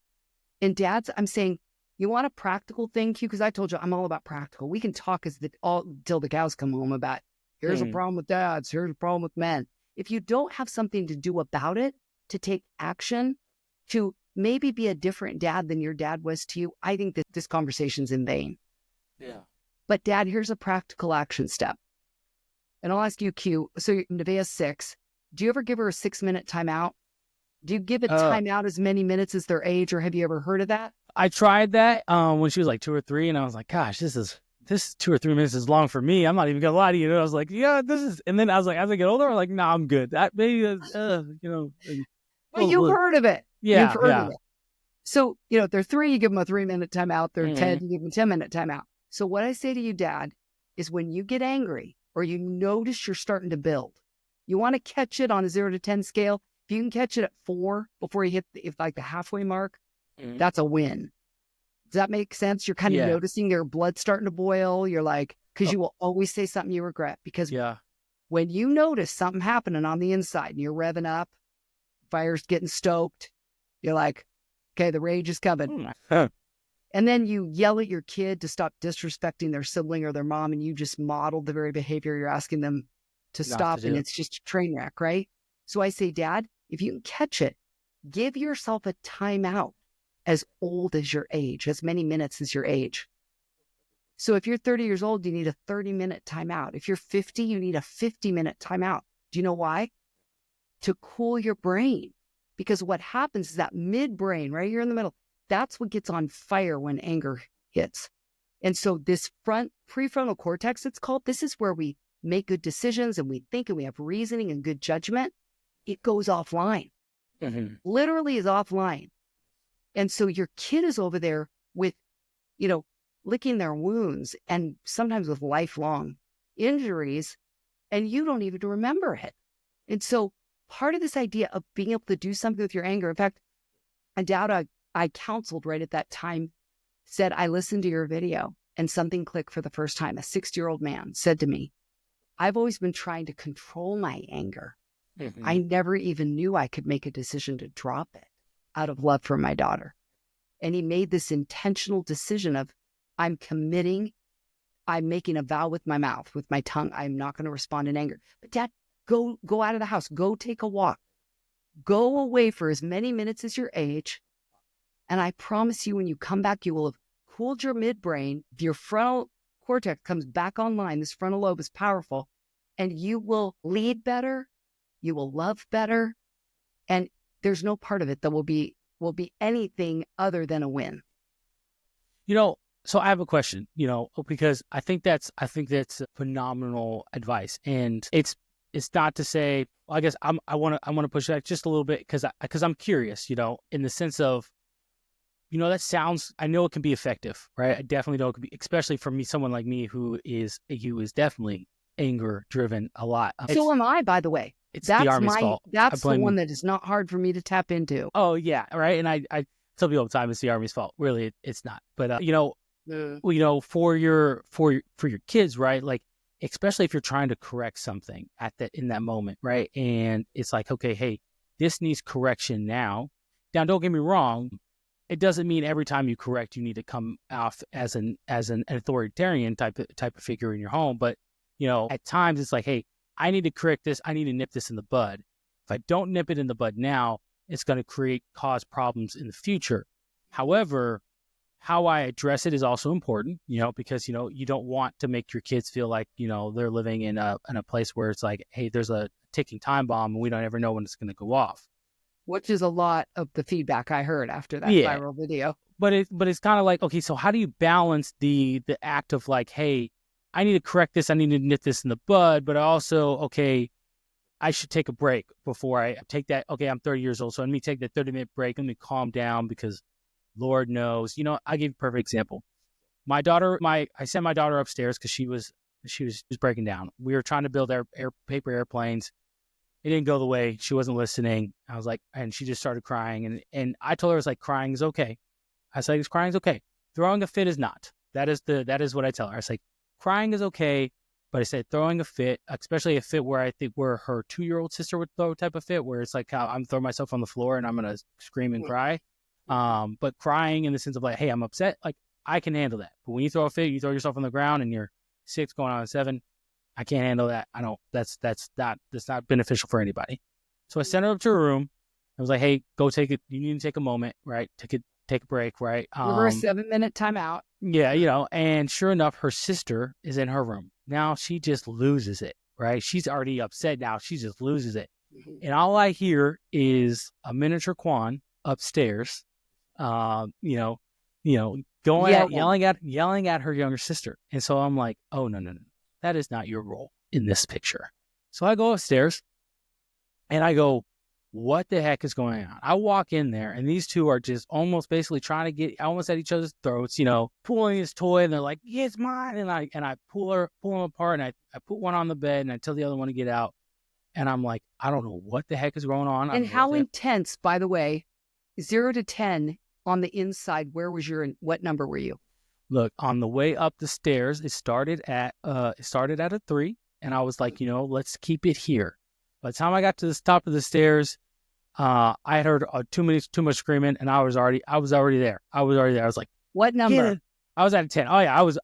Speaker 1: And dads, I'm saying, you want a practical thing, Q? Because I told you I'm all about practical. We can talk till the cows come home about, here's a problem with dads, here's a problem with men. If you don't have something to do about it, to take action, to maybe be a different dad than your dad was to you, I think that this conversation's in vain.
Speaker 2: Yeah.
Speaker 1: But Dad, here's a practical action step. And I'll ask you, Q, so Nevaeh's 6. Do you ever give her a 6-minute timeout? Do you give a timeout as many minutes as their age, or have you ever heard of that?
Speaker 2: I tried that when she was like 2 or 3, and I was like, gosh, this is 2 or 3 minutes is long for me. I'm not even gonna lie to you. I was like, yeah, this is. And then I was like, as I get older, I'm like, nah, I'm good. That maybe,
Speaker 1: Well, you've heard of it.
Speaker 2: Yeah,
Speaker 1: you've heard of it. So, if they're 3, you give them a 3-minute timeout. They're 10, you give them a 10-minute timeout. So what I say to you, Dad, is when you get angry or you notice you're starting to build, you want to catch it on a 0 to 10 scale. If you can catch it at 4 before you hit the halfway mark, that's a win. Does that make sense? You're kind of noticing your blood starting to boil. You're like, because you will always say something you regret. Because
Speaker 2: Yeah.
Speaker 1: when you notice something happening on the inside and you're revving up, fire's getting stoked, you're like, okay, the rage is coming. And then you yell at your kid to stop disrespecting their sibling or their mom, and you just modeled the very behavior you're asking them to
Speaker 2: Not
Speaker 1: stop,
Speaker 2: to
Speaker 1: and
Speaker 2: do.
Speaker 1: it's just a train wreck, right? So I say, Dad, if you can catch it, give yourself a timeout as old as your age, as many minutes as your age. So if you're 30 years old, you need a 30-minute timeout. If you're 50, you need a 50-minute timeout. Do you know why? To cool your brain. Because what happens is that midbrain right here in the middle, that's what gets on fire when anger hits. And so this prefrontal cortex, it's called, this is where we make good decisions and we think and we have reasoning and good judgment. It goes offline. Literally is offline. And so your kid is over there with, licking their wounds and sometimes with lifelong injuries, and you don't even remember it. And so part of this idea of being able to do something with your anger, in fact, a dad I counseled right at that time said, I listened to your video and something clicked for the first time. A 60-year-old man said to me, I've always been trying to control my anger. I never even knew I could make a decision to drop it out of love for my daughter. And he made this intentional decision of, I'm committing, I'm making a vow with my mouth, with my tongue, I'm not going to respond in anger. But Dad, go out of the house, go take a walk, go away for as many minutes as your age. And I promise you, when you come back, you will have cooled your midbrain. Your frontal cortex comes back online. This frontal lobe is powerful, and you will lead better. You will love better. And there's no part of it that will be anything other than a win.
Speaker 2: So I have a question, because I think that's phenomenal advice. And it's not to say, well, I guess I want to push back just a little bit because I'm curious, in the sense of, that sounds, I know it can be effective, right? I definitely know it can be, especially for me, someone like me who is definitely anger driven a lot.
Speaker 1: So am I, by the way.
Speaker 2: It's the Army's fault.
Speaker 1: That's the one that is not hard for me to tap into.
Speaker 2: Oh yeah, right. And I tell people all the time it's the Army's fault. Really, it's not. But for your kids, right? Like, especially if you're trying to correct something in that moment, right? And it's like, okay, hey, this needs correction now. Now, don't get me wrong. It doesn't mean every time you correct, you need to come off as an authoritarian type of figure in your home. But at times it's like, hey, I need to correct this. I need to nip this in the bud. If I don't nip it in the bud now, it's going to cause problems in the future. However, how I address it is also important, because, you don't want to make your kids feel like, they're living in a place where it's like, hey, there's a ticking time bomb and we don't ever know when it's going to go off.
Speaker 1: Which is a lot of the feedback I heard after that viral video.
Speaker 2: But it's kind of like, okay, so how do you balance the act of like, hey, I need to correct this, I need to nip this in the bud, but also, okay, I should take a break before I take that. Okay, I'm 30 years old, so let me take that 30-minute break. Let me calm down because Lord knows, I give you a perfect example. My daughter, I sent my daughter upstairs because she was breaking down. We were trying to build paper airplanes. It didn't go the way. She wasn't listening. I was like, and she just started crying. And I told her, I was like, crying is okay. I was like, crying is okay. Throwing a fit is not. That is what I tell her. I was like, crying is okay. But I said, throwing a fit, especially a fit where I think where her 2-year-old sister would throw a type of fit, where it's like, I'm throwing myself on the floor and I'm going to scream and cry. But crying in the sense of like, hey, I'm upset. Like, I can handle that. But when you throw a fit, you throw yourself on the ground and you're 6 going on 7. I can't handle that. I don't. That's not beneficial for anybody. So I sent her up to her room. I was like, hey, go take it. You need to take a moment, right? Take a break, right?
Speaker 1: Give her a 7-minute timeout.
Speaker 2: Yeah, and sure enough, her sister is in her room. Now she just loses it, right? She's already upset now. She just loses it. And all I hear is a miniature Queon upstairs, going yelling at her younger sister. And so I'm like, oh, no. That is not your role in this picture. So I go upstairs and I go, what the heck is going on? I walk in there and these two are just almost basically trying to get almost at each other's throats, pulling his toy, and they're like, yeah, it's mine. And I pull them apart, and I put one on the bed and I tell the other one to get out. And I'm like, I don't know what the heck is going on.
Speaker 1: And how intense, by the way, 0 to 10 on the inside, what number were you?
Speaker 2: Look, on the way up the stairs, it started at a 3, and I was like, let's keep it here. By the time I got to the top of the stairs, I had heard too much screaming, and I was already there. I was like,
Speaker 1: What
Speaker 2: get
Speaker 1: number?
Speaker 2: it. I was at a 10. Oh yeah, I was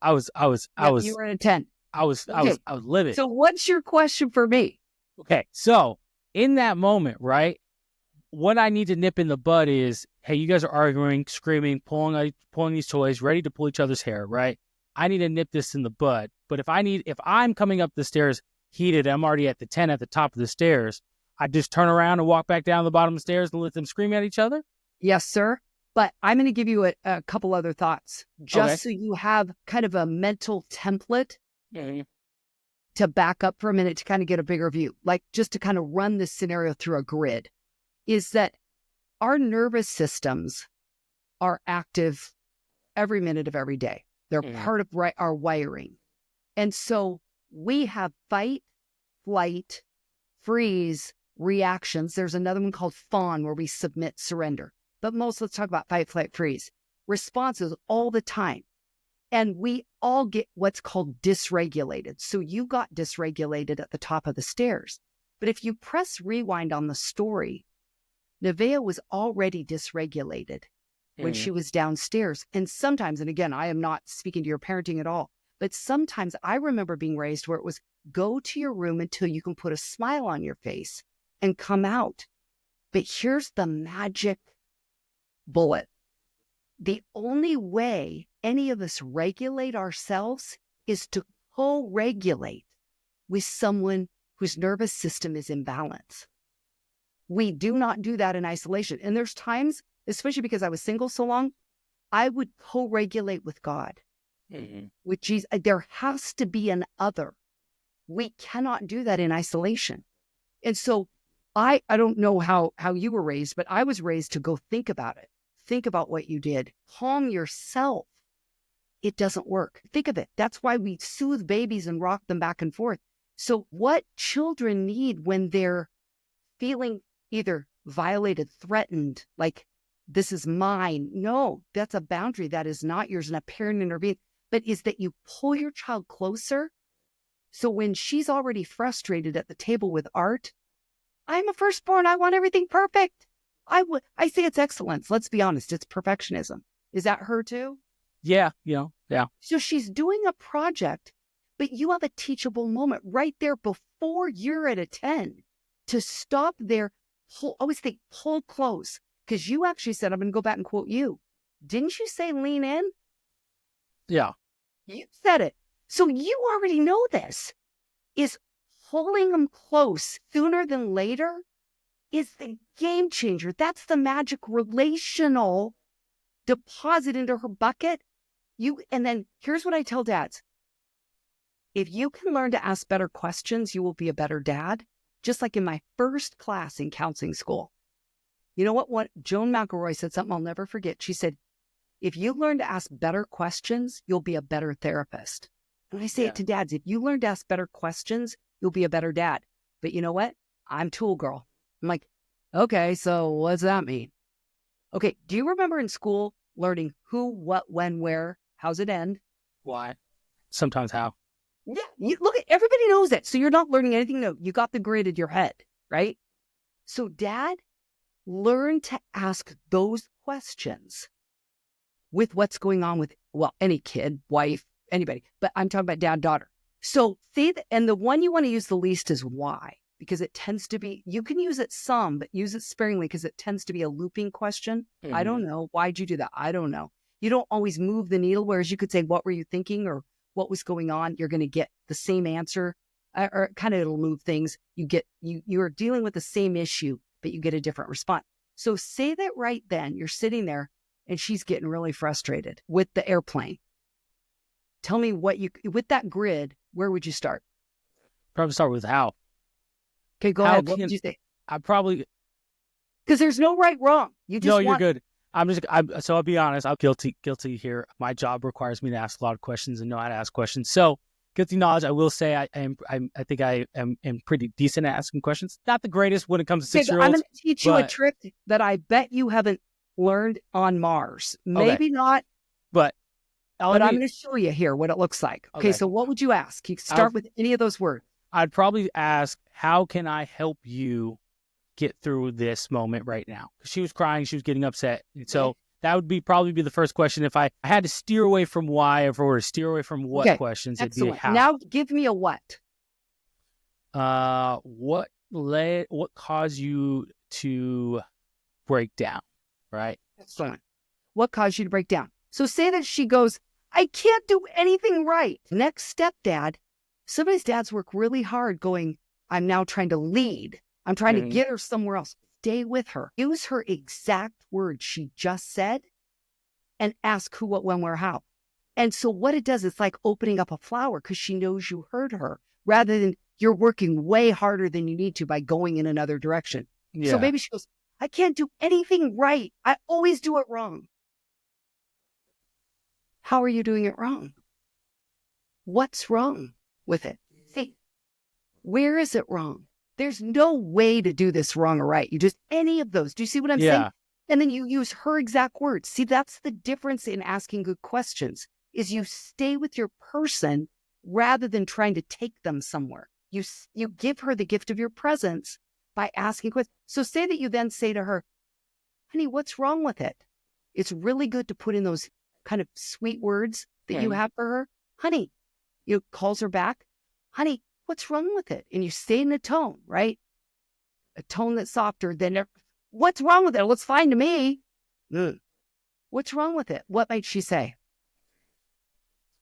Speaker 1: You were at a 10.
Speaker 2: I was livid.
Speaker 1: So what's your question for me?
Speaker 2: Okay, so in that moment, right, what I need to nip in the bud is, hey, you guys are arguing, screaming, pulling these toys, ready to pull each other's hair, right? I need to nip this in the bud. But if I'm coming up the stairs heated, I'm already at the 10 at the top of the stairs, I just turn around and walk back down the bottom of the stairs and let them scream at each other?
Speaker 1: Yes, sir. But I'm going to give you a couple other thoughts, just so you have kind of a mental template to back up for a minute to kind of get a bigger view, like just to kind of run this scenario through a grid, is that our nervous systems are active every minute of every day. They're part of our wiring. And so we have fight, flight, freeze, reactions. There's another one called fawn where we submit, surrender. But let's talk about fight, flight, freeze. Responses all the time. And we all get what's called dysregulated. So you got dysregulated at the top of the stairs. But if you press rewind on the story, Nevaeh was already dysregulated when she was downstairs. And sometimes, and again, I am not speaking to your parenting at all, but sometimes I remember being raised where it was go to your room until you can put a smile on your face and come out. But here's the magic bullet. The only way any of us regulate ourselves is to co-regulate with someone whose nervous system is in balance. We do not do that in isolation. And there's times, especially because I was single so long, I would co-regulate with God, with Jesus. There has to be an other. We cannot do that in isolation. And so I don't know how you were raised, but I was raised to go think about it. Think about what you did. Calm yourself. It doesn't work. Think of it. That's why we soothe babies and rock them back and forth. So what children need when they're feeling either violated, threatened, like this is mine. No, that's a boundary that is not yours, and a parent intervenes. But is that you pull your child closer. So when she's already frustrated at the table with art, I'm a firstborn. I want everything perfect. I say it's excellence. Let's be honest. It's perfectionism. Is that her too?
Speaker 2: Yeah.
Speaker 1: So she's doing a project, but you have a teachable moment right there before you're at a 10 to stop there. Always think, pull close. Because you actually said, I'm going to go back and quote you. Didn't you say lean in?
Speaker 2: Yeah.
Speaker 1: You said it. So you already know this. Is pulling them close sooner than later is the game changer. That's the magic relational deposit into her bucket. And then here's what I tell dads. If you can learn to ask better questions, you will be a better dad. Just like in my first class in counseling school. You know what Joan McElroy said something I'll never forget. She said, if you learn to ask better questions, you'll be a better therapist. And I say it to dads. If you learn to ask better questions, you'll be a better dad. But you know what? I'm tool girl. I'm like, okay, so what's that mean? Okay, do you remember in school learning who, what, when, where? How's it end?
Speaker 2: Why? Sometimes how?
Speaker 1: Yeah, look, everybody knows it. So you're not learning anything new. You got the grid in your head, right? So dad, learn to ask those questions with what's going on with, well, any kid, wife, anybody. But I'm talking about dad, daughter. So see, and the one you want to use the least is why. Because it tends to be, you can use it some, but use it sparingly because it tends to be a looping question. I don't know. Why'd you do that? I don't know. You don't always move the needle, whereas you could say, what were you thinking? Or what was going on? You're going to get the same answer, or kind of it'll move things. You're dealing with the same issue, but you get a different response. So say that right then, you're sitting there and she's getting really frustrated with the airplane. Tell me with that grid, where would you start?
Speaker 2: Probably start with how.
Speaker 1: Okay, go ahead. What would you say?
Speaker 2: I probably...
Speaker 1: Because there's no right, wrong.
Speaker 2: You're good. So I'll be honest, I'm guilty here. My job requires me to ask a lot of questions and know how to ask questions. So guilty knowledge, I will say I think I am pretty decent at asking questions. Not the greatest when it comes to 6-year-olds.
Speaker 1: I'm going to teach you a trick that I bet you haven't learned on Mars. Maybe not.
Speaker 2: But
Speaker 1: But I'm going to show you here what it looks like. Okay, so what would you ask? You can start with any of those words.
Speaker 2: I'd probably ask, how can I help you get through this moment right now? Because she was crying, she was getting upset. And so that would probably be the first question. If I had to steer away from why, if I were to steer away from what questions, it'd be how.
Speaker 1: Now give me a what.
Speaker 2: What caused you to break down, right?
Speaker 1: Excellent. What caused you to break down? So say that she goes, I can't do anything right. Next step, Dad. Somebody's dads work really hard going, I'm now trying to lead. I'm trying to get her somewhere else. Stay with her. Use her exact words she just said and ask who, what, when, where, how. And so what it does, it's like opening up a flower because she knows you heard her rather than you're working way harder than you need to by going in another direction. Yeah. So maybe she goes, I can't do anything right. I always do it wrong. How are you doing it wrong? What's wrong with it? See, where is it wrong? There's no way to do this wrong or right. You just, any of those. Do you see what I'm saying? And then you use her exact words. See, that's the difference in asking good questions, is you stay with your person rather than trying to take them somewhere. You give her the gift of your presence by asking questions. So say that you then say to her, honey, what's wrong with it? It's really good to put in those kind of sweet words that you have for her. Honey, you calls her back. Honey, what's wrong with it? And you stay in a tone, right? A tone that's softer than, what's wrong with it? It looks fine to me. What's wrong with it? What might she say?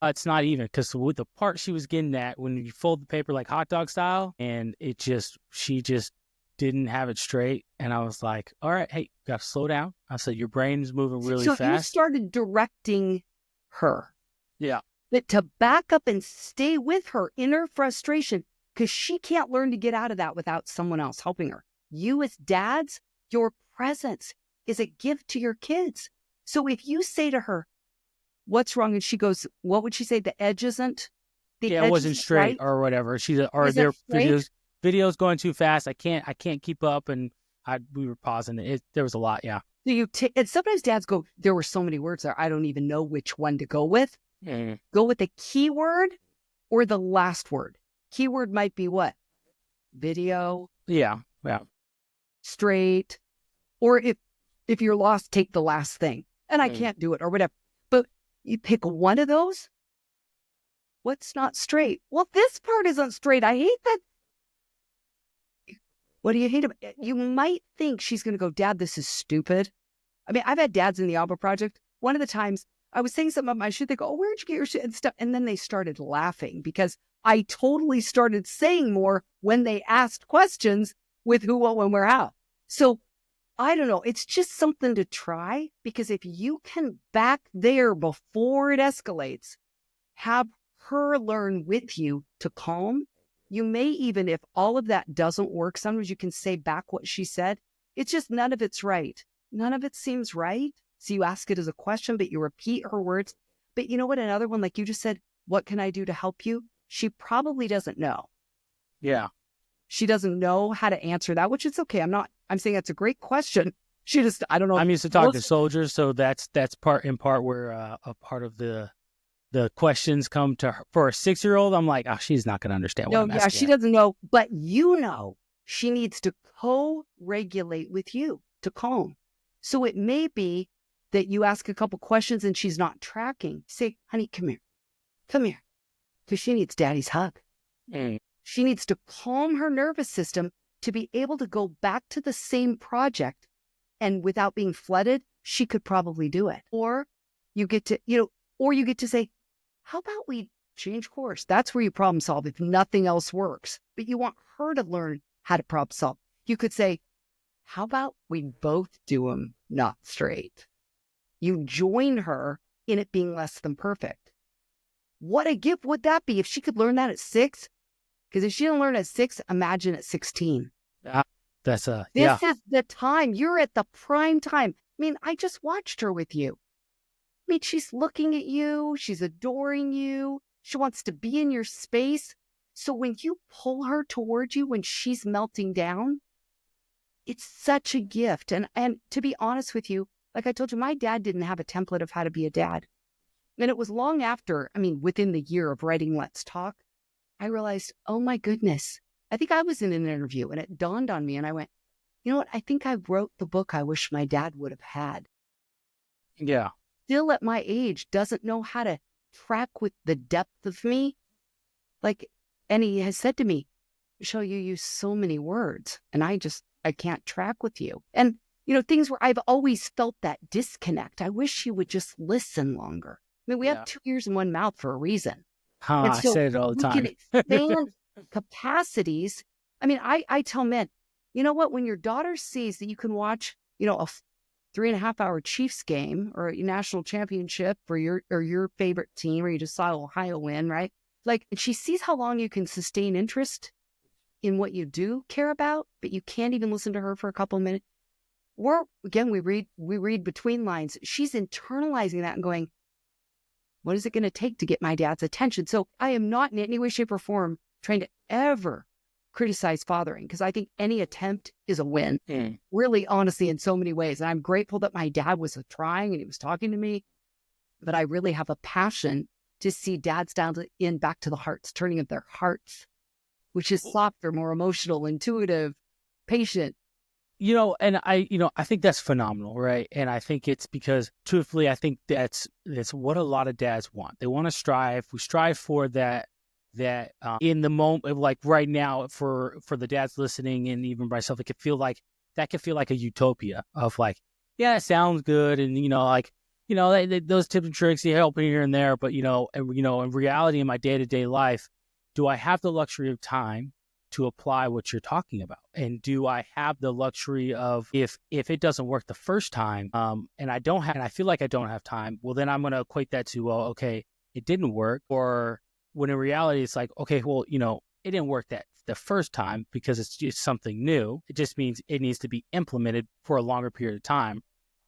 Speaker 2: It's not even, because with the part she was getting at, when you fold the paper like hot dog style, and she just didn't have it straight. And I was like, all right, hey, you got to slow down. I said, your brain's moving really fast. So you
Speaker 1: started directing her.
Speaker 2: Yeah.
Speaker 1: But to back up and stay with her in her frustration, because she can't learn to get out of that without someone else helping her. You as dads, your presence is a gift to your kids. So if you say to her, what's wrong? And she goes, what would she say? The edge isn't?
Speaker 2: It wasn't straight, right? Or whatever. Their videos going too fast. I can't keep up. And we were pausing it. There was a lot. Yeah.
Speaker 1: So and sometimes dads go, there were so many words there. I don't even know which one to go with. Go with the keyword or the last word. Keyword might be what? Video.
Speaker 2: Yeah.
Speaker 1: Straight. Or if you're lost, take the last thing. And I can't do it or whatever. But you pick one of those. What's not straight? Well, this part isn't straight. I hate that. What do you hate about it? You might think she's going to go, Dad, this is stupid. I mean, I've had dads in the ABBA Project. One of the times I was saying something about my shit. They go, oh, where'd you get your shit and stuff? And then they started laughing because I totally started saying more when they asked questions with who, what, when, where, how. So I don't know. It's just something to try, because if you can back there before it escalates, have her learn with you to calm. You may even, if all of that doesn't work, sometimes you can say back what she said. It's just none of it's right. None of it seems right. So you ask it as a question, but you repeat her words. But you know what? Another one, like you just said, what can I do to help you? She probably doesn't know.
Speaker 2: Yeah.
Speaker 1: She doesn't know how to answer that, which is okay. I'm saying that's a great question. I don't know.
Speaker 2: I'm used to talking to soldiers, so that's part where a part of the questions come to her. For a 6-year-old, I'm like, she's not going to understand what I'm asking.
Speaker 1: She doesn't know, but she needs to co-regulate with you to calm. So it may be that you ask a couple questions and she's not tracking. Say, honey, come here. Because she needs daddy's hug. She needs to calm her nervous system to be able to go back to the same project, and without being flooded, she could probably do it. Or you get to say, how about we change course? That's where you problem solve if nothing else works. But you want her to learn how to problem solve. You could say, how about we both do them not straight? You join her in it being less than perfect. What a gift would that be if she could learn that at 6? Because if she didn't learn at 6, imagine at 16.
Speaker 2: This is
Speaker 1: the time. You're at the prime time. I mean, I just watched her with you. I mean, she's looking at you. She's adoring you. She wants to be in your space. So when you pull her towards you when she's melting down, it's such a gift. And to be honest with you, like I told you, my dad didn't have a template of how to be a dad. And it was long after, within the year of writing Let's Talk, I realized, oh my goodness, I think I was in an interview and it dawned on me and I went, you know what? I think I wrote the book I wish my dad would have had.
Speaker 2: Yeah.
Speaker 1: Still at my age, doesn't know how to track with the depth of me. And he has said to me, Michelle, you use so many words and I can't track with you. And, things where I've always felt that disconnect. I wish he would just listen longer. We have 2 ears and one mouth for a reason. And
Speaker 2: I
Speaker 1: so
Speaker 2: say it all the
Speaker 1: we
Speaker 2: time.
Speaker 1: can expand capacities. I tell men, you know what? When your daughter sees that you can watch, a 3.5-hour Chiefs game or a national championship or your favorite team, or you just saw Ohio win, right? And she sees how long you can sustain interest in what you do care about, but you can't even listen to her for a couple of minutes. Or again, we read between lines. She's internalizing that and going, what is it going to take to get my dad's attention? So I am not in any way, shape, or form trying to ever criticize fathering, because I think any attempt is a win, really, honestly, in so many ways. And I'm grateful that my dad was trying and he was talking to me, but I really have a passion to see dads back to the hearts, turning of their hearts, which is softer, more emotional, intuitive, patient.
Speaker 2: And I think that's phenomenal, right? And I think it's because, truthfully, I think that's what a lot of dads want. They want to strive. We strive for that in the moment, like right now, for the dads listening, and even myself, it could feel like a utopia of yeah, it sounds good, and those tips and tricks, they help here and there, but in reality, in my day-to-day life, do I have the luxury of time to apply what you're talking about? And do I have the luxury of, if it doesn't work the first time, and I feel like I don't have time, well, then I'm going to equate that to, well, okay, it didn't work. Or when in reality, it's like, okay, well, it didn't work that the first time because it's just something new. It just means it needs to be implemented for a longer period of time.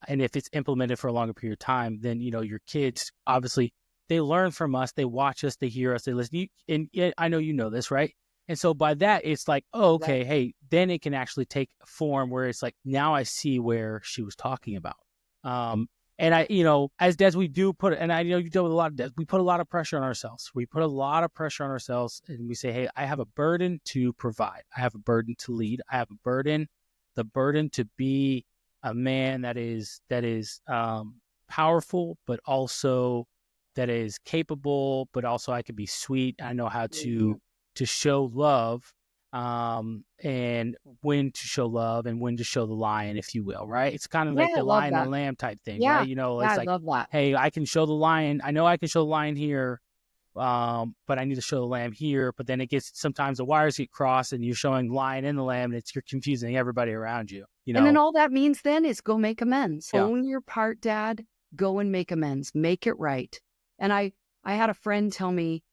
Speaker 2: And if it's implemented for a longer period of time, then, your kids, obviously, they learn from us, they watch us, they hear us, they listen. And I know you know this, right? And so by that, it's like, oh, okay, right. Hey, then it can actually take form where it's like, now I see where she was talking about. And I, as dads, we do put, and I know you deal with a lot of dads, we put a lot of pressure on ourselves. We put a lot of pressure on ourselves, and we say, hey, I have a burden to provide. I have a burden to lead. I have the burden to be a man that is powerful, but also that is capable, but also I can be sweet. I know how to show love, and when to show love and when to show the lion, if you will, right? It's kind of like the lion and lamb type thing, right? It's
Speaker 1: I love that.
Speaker 2: Hey, I can show the lion. I know I can show the lion here, but I need to show the lamb here. But then sometimes the wires get crossed and you're showing lion and the lamb, and you're confusing everybody around you.
Speaker 1: And then all that means then is go make amends.
Speaker 2: Yeah.
Speaker 1: Own your part, Dad. Go and make amends. Make it right. And I had a friend tell me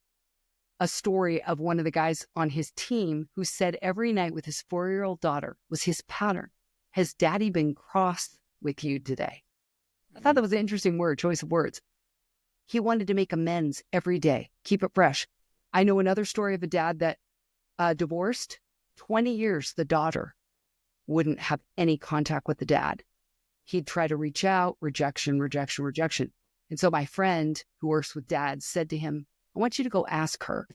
Speaker 1: a story of one of the guys on his team who said every night with his 4-year-old daughter was his pattern. Has Daddy been cross with you today? I thought that was an interesting choice of words. He wanted to make amends every day, keep it fresh. I know another story of a dad that divorced. 20 years, the daughter wouldn't have any contact with the dad. He'd try to reach out, rejection. And so my friend who works with dads said to him, I want you to go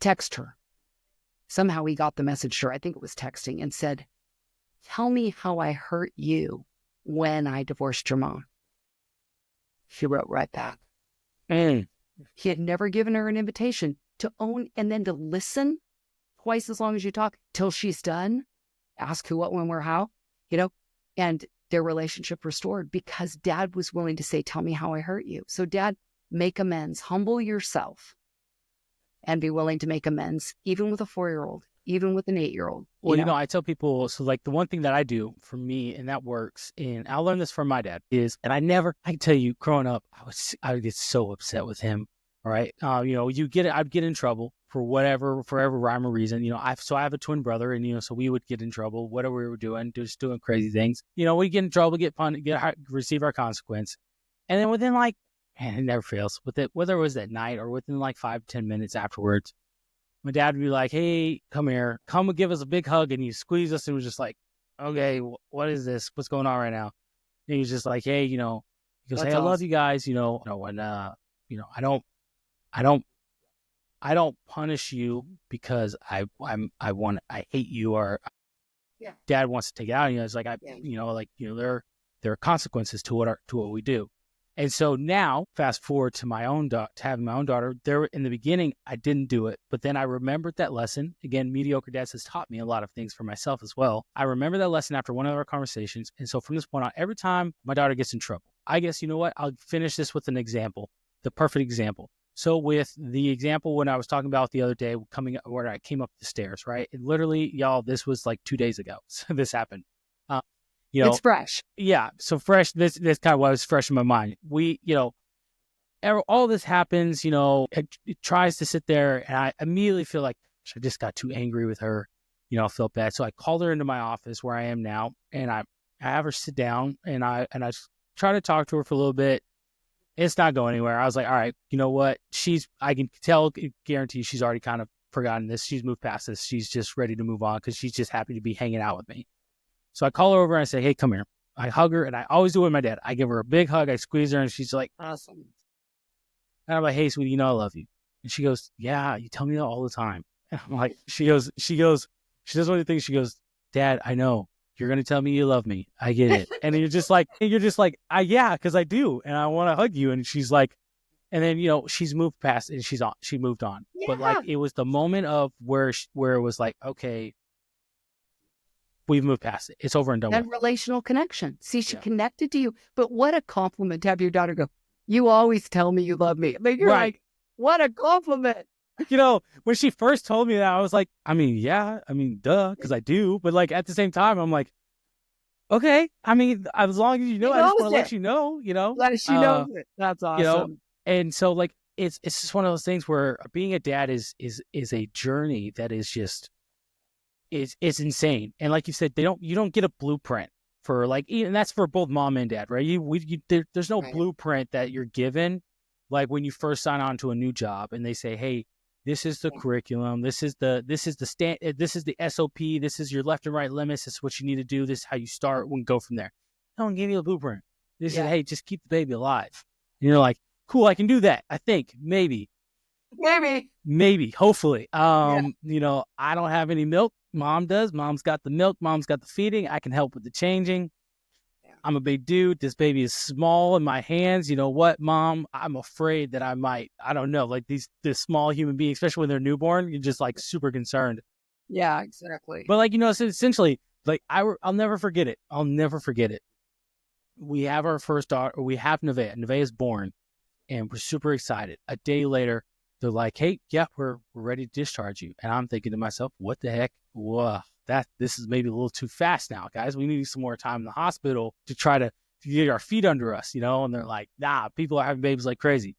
Speaker 1: text her. Somehow he got the message to her, I think it was texting, and said, tell me how I hurt you when I divorced your mom. She wrote right back. He had never given her an invitation to own and then to listen twice as long as you talk till she's done. Ask who, what, when, where, how, and their relationship restored because Dad was willing to say, tell me how I hurt you. So Dad, make amends, humble yourself, and be willing to make amends, even with a 4-year-old, even with an 8-year-old.
Speaker 2: Well, I tell people, so the one thing that I do for me, and that works, and I learned this from my dad, is, and I tell you, growing up, I would get so upset with him. All right. I'd get in trouble for whatever rhyme or reason. I have a twin brother, and, so we would get in trouble, whatever we were doing, just doing crazy things. We get in trouble, receive our consequence. And then within it never fails. Whether it was that night or within 5-10 minutes afterwards, my dad would be like, hey, come here, come and give us a big hug. And he squeezed us and was just like, okay, what is this? What's going on right now? And he was just like, hey, he goes, hey, I love you guys, and, I I don't punish you because I hate you or dad wants to take it out. You know, it's like there are consequences to what we do. And so now, fast forward to to having my own daughter. There in the beginning, I didn't do it, but then I remembered that lesson. Again, Mediocre Dads has taught me a lot of things for myself as well. I remember that lesson after one of our conversations, and so from this point on, every time my daughter gets in trouble, I guess you know what? I'll finish this with an example, the perfect example. So with the example when I was talking about the other day, where I came up the stairs, right? And literally, y'all, this was like 2 days ago. So this happened.
Speaker 1: It's fresh.
Speaker 2: Yeah. So fresh. This kind of was fresh in my mind. All this happens, it tries to sit there and I immediately feel like I just got too angry with her, I felt bad. So I called her into my office where I am now and I have her sit down and I try to talk to her for a little bit. It's not going anywhere. I was like, all right, you know what? I can guarantee she's already kind of forgotten this. She's moved past this. She's just ready to move on because she's just happy to be hanging out with me. So I call her over and I say, hey, come here. I hug her and I always do it with my dad. I give her a big hug. I squeeze her and she's like, awesome. And I'm like, hey, sweetie, I love you. And she goes, yeah, you tell me that all the time. And I'm like, she does one of the things. She goes, Dad, I know you're going to tell me you love me. I get it. And you're just like, yeah, because I do. And I want to hug you. And she's like, and then, she's moved past and she moved on. Yeah. But like, it was the moment of where it was like, okay, we've moved past it. It's over and done with.
Speaker 1: That relational connection. See, she connected to you. But what a compliment to have your daughter go, you always tell me you love me. Like, you're like, what a compliment.
Speaker 2: When she first told me that, I was like, duh, because I do. But like at the same time, I'm like, okay. As long as you know, I just want to let you know,
Speaker 1: Let she knows it. That's awesome.
Speaker 2: And so like, it's just one of those things where being a dad is a journey that is just, it's insane. And like you said, you don't get a blueprint for like, and that's for both mom and dad, right? There's no blueprint that you're given. Like when you first sign on to a new job and they say, hey, this is the curriculum. This is the SOP. This is your left and right limits. This is what you need to do. This is how you start and go from there. No one gave you a blueprint. They said, hey, just keep the baby alive. And you're like, cool, I can do that. I think maybe, hopefully. I don't have any milk. Mom does. Mom's got the milk. Mom's got the feeding. I can help with the changing. I'm a big dude. This baby is small in my hands. You know what, Mom? I'm afraid that I don't know, like this small human being, especially when they're newborn, you're just like super concerned.
Speaker 1: Yeah, exactly.
Speaker 2: But like, so essentially, like I'll never forget it. I'll never forget it. We have our first daughter. We have Nevaeh. Nevaeh is born and we're super excited. A day later, they're like, hey, yeah, we're ready to discharge you. And I'm thinking to myself, what the heck? Whoa, this is maybe a little too fast now, guys. We need some more time in the hospital to try to get our feet under us, and they're like, nah, people are having babies like crazy.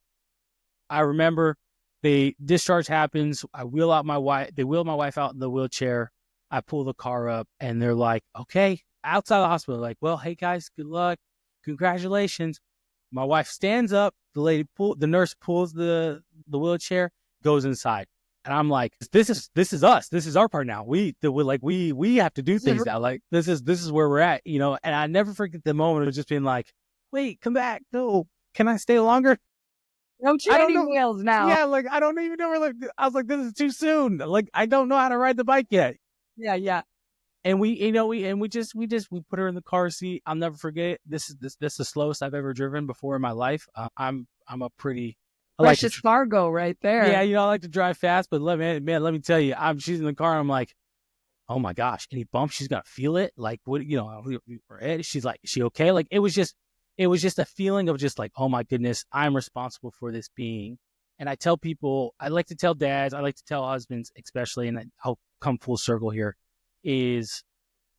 Speaker 2: I remember the discharge happens. They wheel my wife out in the wheelchair. I pull the car up and they're like, okay, outside the hospital, like, well, hey guys, good luck. Congratulations. My wife stands up. The nurse pulls the wheelchair, goes inside. And I'm like, this is us. This is our part now. We have to do things now. Like this is where we're at, and I never forget the moment of just being like, wait, come back. No, can I stay longer?
Speaker 1: No training wheels now.
Speaker 2: Yeah. Like, I don't even know I was like, this is too soon. Like, I don't know how to ride the bike yet.
Speaker 1: Yeah.
Speaker 2: And we put her in the car seat. I'll never forget. This is the slowest I've ever driven before in my life. I'm a pretty
Speaker 1: precious cargo right there.
Speaker 2: Yeah, I like to drive fast, but let me tell you, she's in the car and I'm like, oh my gosh, any bumps, she's gonna feel it. Like, what, she's like, is she okay? Like, it was just a feeling of just like, oh my goodness, I'm responsible for this being. And I tell people, I like to tell dads, I like to tell husbands especially, and I'll come full circle here, is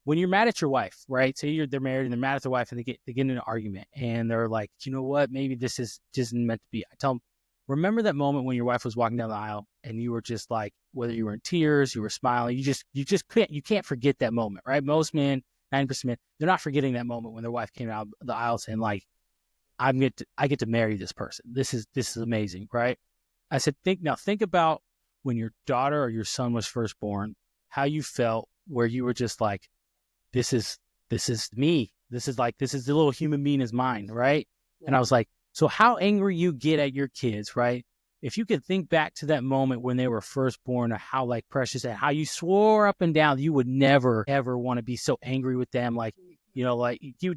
Speaker 2: when you're mad at your wife, right? Say they're married and they're mad at their wife and they get in an argument and they're like, you know what, maybe this is just meant to be. I tell them, remember that moment when your wife was walking down the aisle and you were just like, whether you were in tears, you were smiling, you can't forget that moment, right? Most men, 90% men, they're not forgetting that moment when their wife came out the aisle saying like, I get to marry this person. This is amazing, right? I said, think about when your daughter or your son was first born, how you felt, where you were just like, this is me. This is the little human being is mine, right? Yeah. And I was like, so how angry you get at your kids, right? if you could think back to that moment when they were first born, or how like precious and how you swore up and down you would never ever want to be so angry with them, like like you're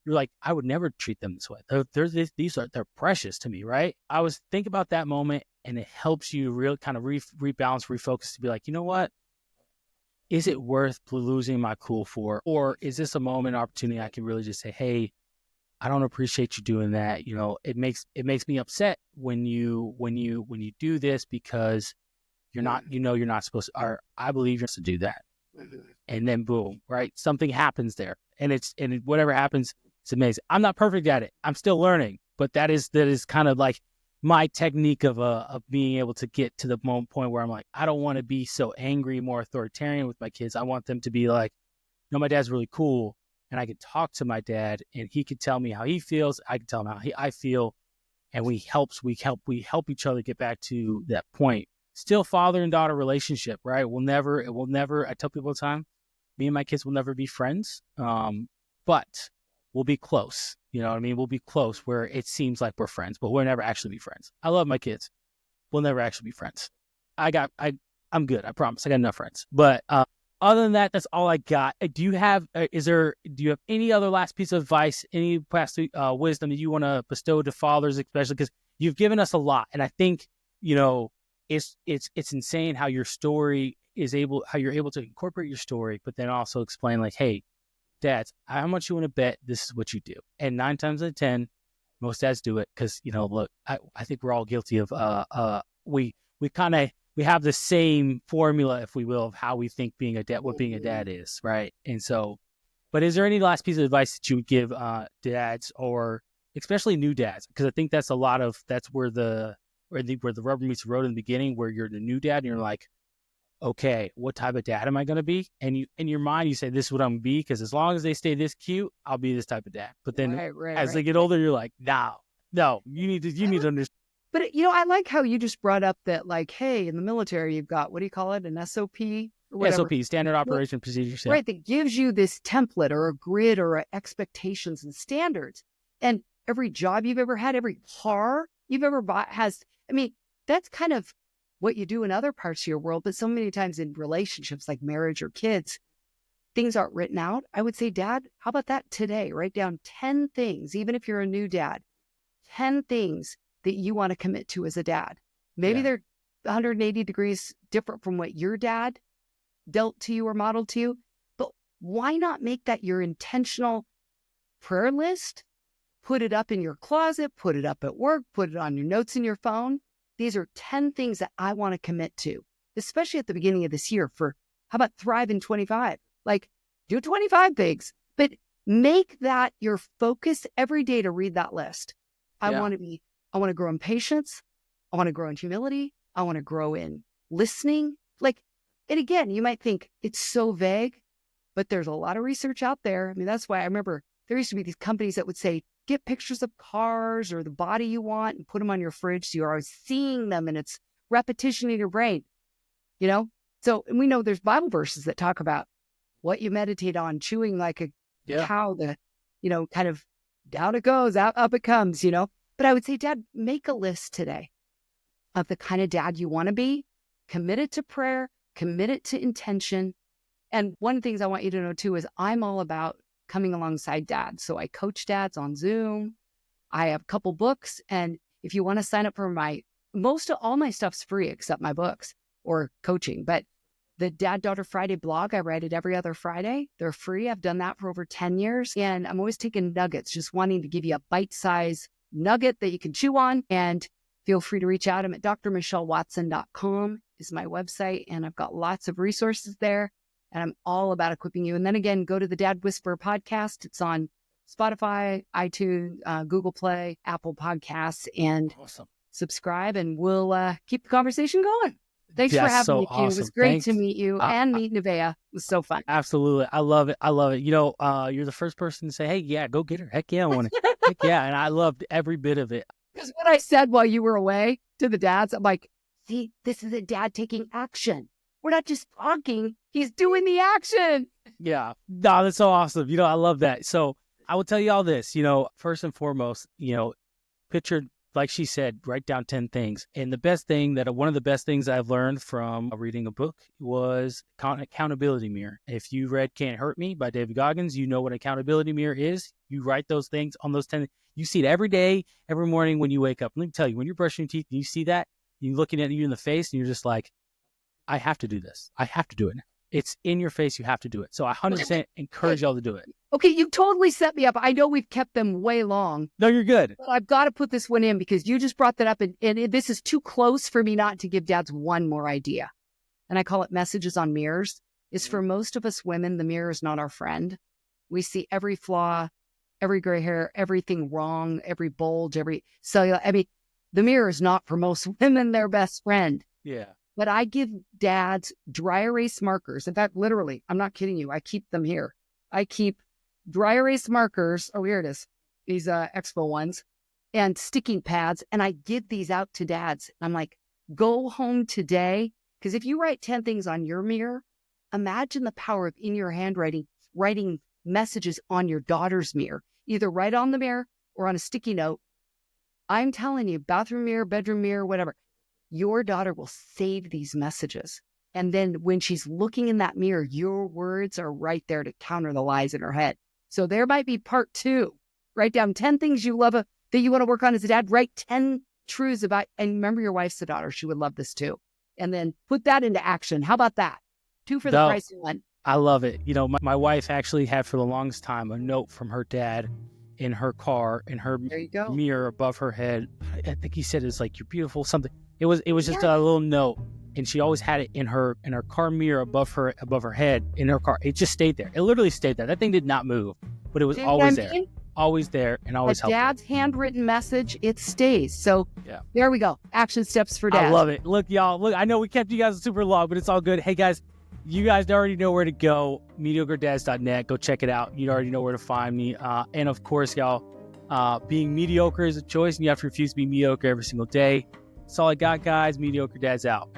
Speaker 2: like, I would never treat them this way. They're precious to me, right? I was thinking about that moment, and it helps you really kind of rebalance, refocus to be like, you know what? Is it worth losing my cool for, or is this a moment, opportunity I can really just say, hey, I don't appreciate you doing that. It makes me upset when you do this, because you're not supposed to, or I believe you're supposed to do that. And then boom, right? Something happens there, and whatever happens, it's amazing. I'm not perfect at it. I'm still learning, but that is kind of like my technique of being able to get to the point where I'm like, I don't want to be so angry, more authoritarian with my kids. I want them to be like, no, my dad's really cool. And I could talk to my dad, and he could tell me how he feels. I can tell him how I feel, and we help each other get back to that point. Still, father and daughter relationship, right? It will never. I tell people all the time, me and my kids will never be friends, but we'll be close. You know what I mean? We'll be close where it seems like we're friends, but we'll never actually be friends. I love my kids. We'll never actually be friends. I'm good. I promise. I got enough friends, but. Other than that, that's all I got. Do you have any other last piece of advice, any past wisdom that you want to bestow to fathers, especially because you've given us a lot, and I think it's insane how your story how you're able to incorporate your story, but then also explain like, hey, dads, how much you want to bet this is what you do, and 9 times out of 10, most dads do it because look, I think we're all guilty of we have the same formula, if we will, of how we think what being a dad is, right? And so, but is there any last piece of advice that you would give dads, or especially new dads? Because I think that's where the rubber meets the road in the beginning, where you're the new dad and you're like, okay, what type of dad am I going to be? And you, in your mind, you say, this is what I'm going to be, because as long as they stay this cute, I'll be this type of dad. But then as they get older, you're like, no, you need to understand.
Speaker 1: But, I like how you just brought up that, like, hey, in the military, you've got, what do you call it? An SOP or whatever.
Speaker 2: SOP, standard operation procedures.
Speaker 1: Right. That gives you this template or a grid or expectations and standards. And every job you've ever had, every car you've ever bought that's kind of what you do in other parts of your world. But so many times in relationships like marriage or kids, things aren't written out. I would say, Dad, how about that today? Write down 10 things, even if you're a new dad, 10 things that you want to commit to as a dad. Maybe they're 180 degrees different from what your dad dealt to you or modeled to you, but why not make that your intentional prayer list? Put it up in your closet, put it up at work, put it on your notes in your phone. These are 10 things that I want to commit to, especially at the beginning of this year. For how about thrive in 25? Like, do 25 things, but make that your focus every day to read that list. I want to grow in patience. I want to grow in humility. I want to grow in listening. And again, you might think it's so vague, but there's a lot of research out there. That's why I remember there used to be these companies that would say, get pictures of cars or the body you want and put them on your fridge, so you're always seeing them and it's repetition in your brain, So, and we know there's Bible verses that talk about what you meditate on, chewing like a cow, kind of down it goes, up it comes, But I would say, Dad, make a list today of the kind of dad you want to be, committed to prayer, committed to intention. And one of the things I want you to know too is I'm all about coming alongside dads. So I coach dads on Zoom. I have a couple books. And if you want to sign up for all my stuff's free except my books or coaching. But the Dad Daughter Friday blog, I write it every other Friday. They're free. I've done that for over 10 years. And I'm always taking nuggets, just wanting to give you a bite-sized nugget that you can chew on. And feel free to reach out. I'm at drmichellewatson.com is my website. And I've got lots of resources there. And I'm all about equipping you. And then again, go to the Dad Whisperer podcast. It's on Spotify, iTunes, Google Play, Apple Podcasts, and subscribe. And we'll keep the conversation going. Thanks for having me, Q. It was great to meet you and meet Nevaeh. It was so fun.
Speaker 2: Absolutely. I love it. You're the first person to say, hey, yeah, go get her. Heck yeah, I want to. Heck yeah. And I loved every bit of it.
Speaker 1: Because what I said while you were away to the dads, I'm like, see, this is a dad taking action. We're not just talking. He's doing the action.
Speaker 2: Yeah. No, that's so awesome. I love that. So I will tell you all this, first and foremost, picture like she said, write down 10 things. And one of the best things I've learned from reading a book was accountability mirror. If you read Can't Hurt Me by David Goggins, you know what accountability mirror is. You write those things on those 10. You see it every day, every morning when you wake up. Let me tell you, when you're brushing your teeth and you see that, you're looking at you in the face and you're just like, I have to do this. I have to do it now. It's in your face. You have to do it. So I 100% encourage y'all to do it.
Speaker 1: Okay, you totally set me up. I know we've kept them way long.
Speaker 2: No, you're good.
Speaker 1: But I've got to put this one in because you just brought that up. And this is too close for me not to give dads one more idea. And I call it messages on mirrors. Is for most of us women, the mirror is not our friend. We see every flaw, every gray hair, everything wrong, every bulge, every cellular. I mean, the mirror is not for most women their best friend.
Speaker 2: Yeah.
Speaker 1: But I give dads dry erase markers. In fact, literally, I'm not kidding you. I keep them here. I keep dry erase markers. Oh, here it is. These Expo ones and sticking pads. And I give these out to dads. I'm like, go home today. Because if you write 10 things on your mirror, imagine the power of in your handwriting, writing messages on your daughter's mirror, either right on the mirror or on a sticky note. I'm telling you, bathroom mirror, bedroom mirror, whatever. Your daughter will save these messages. And then when she's looking in that mirror, your words are right there to counter the lies in her head. So there might be part 2. Write down 10 things you love that you want to work on as a dad. Write 10 truths about, and remember your wife's a daughter. She would love this too. And then put that into action. How about that? 2 for the price of 1.
Speaker 2: I love it. You know, my wife actually had for the longest time a note from her dad in her car, in her mirror above her head. I think he said it's like, you're beautiful, something. It was just a little note, and she always had it in her car mirror above her head in her car. It just stayed there. It literally stayed there. That thing did not move, but it was always there, always there, and always helpful.
Speaker 1: Dad's handwritten message, it stays. So there we go. Action steps for dad.
Speaker 2: I love it. Look, y'all. Look, I know we kept you guys super long, but it's all good. Hey guys, you guys already know where to go. MediocreDads.net. Go check it out. You already know where to find me. And of course, y'all, being mediocre is a choice, and you have to refuse to be mediocre every single day. That's all I got, guys. Mediocre Dads out.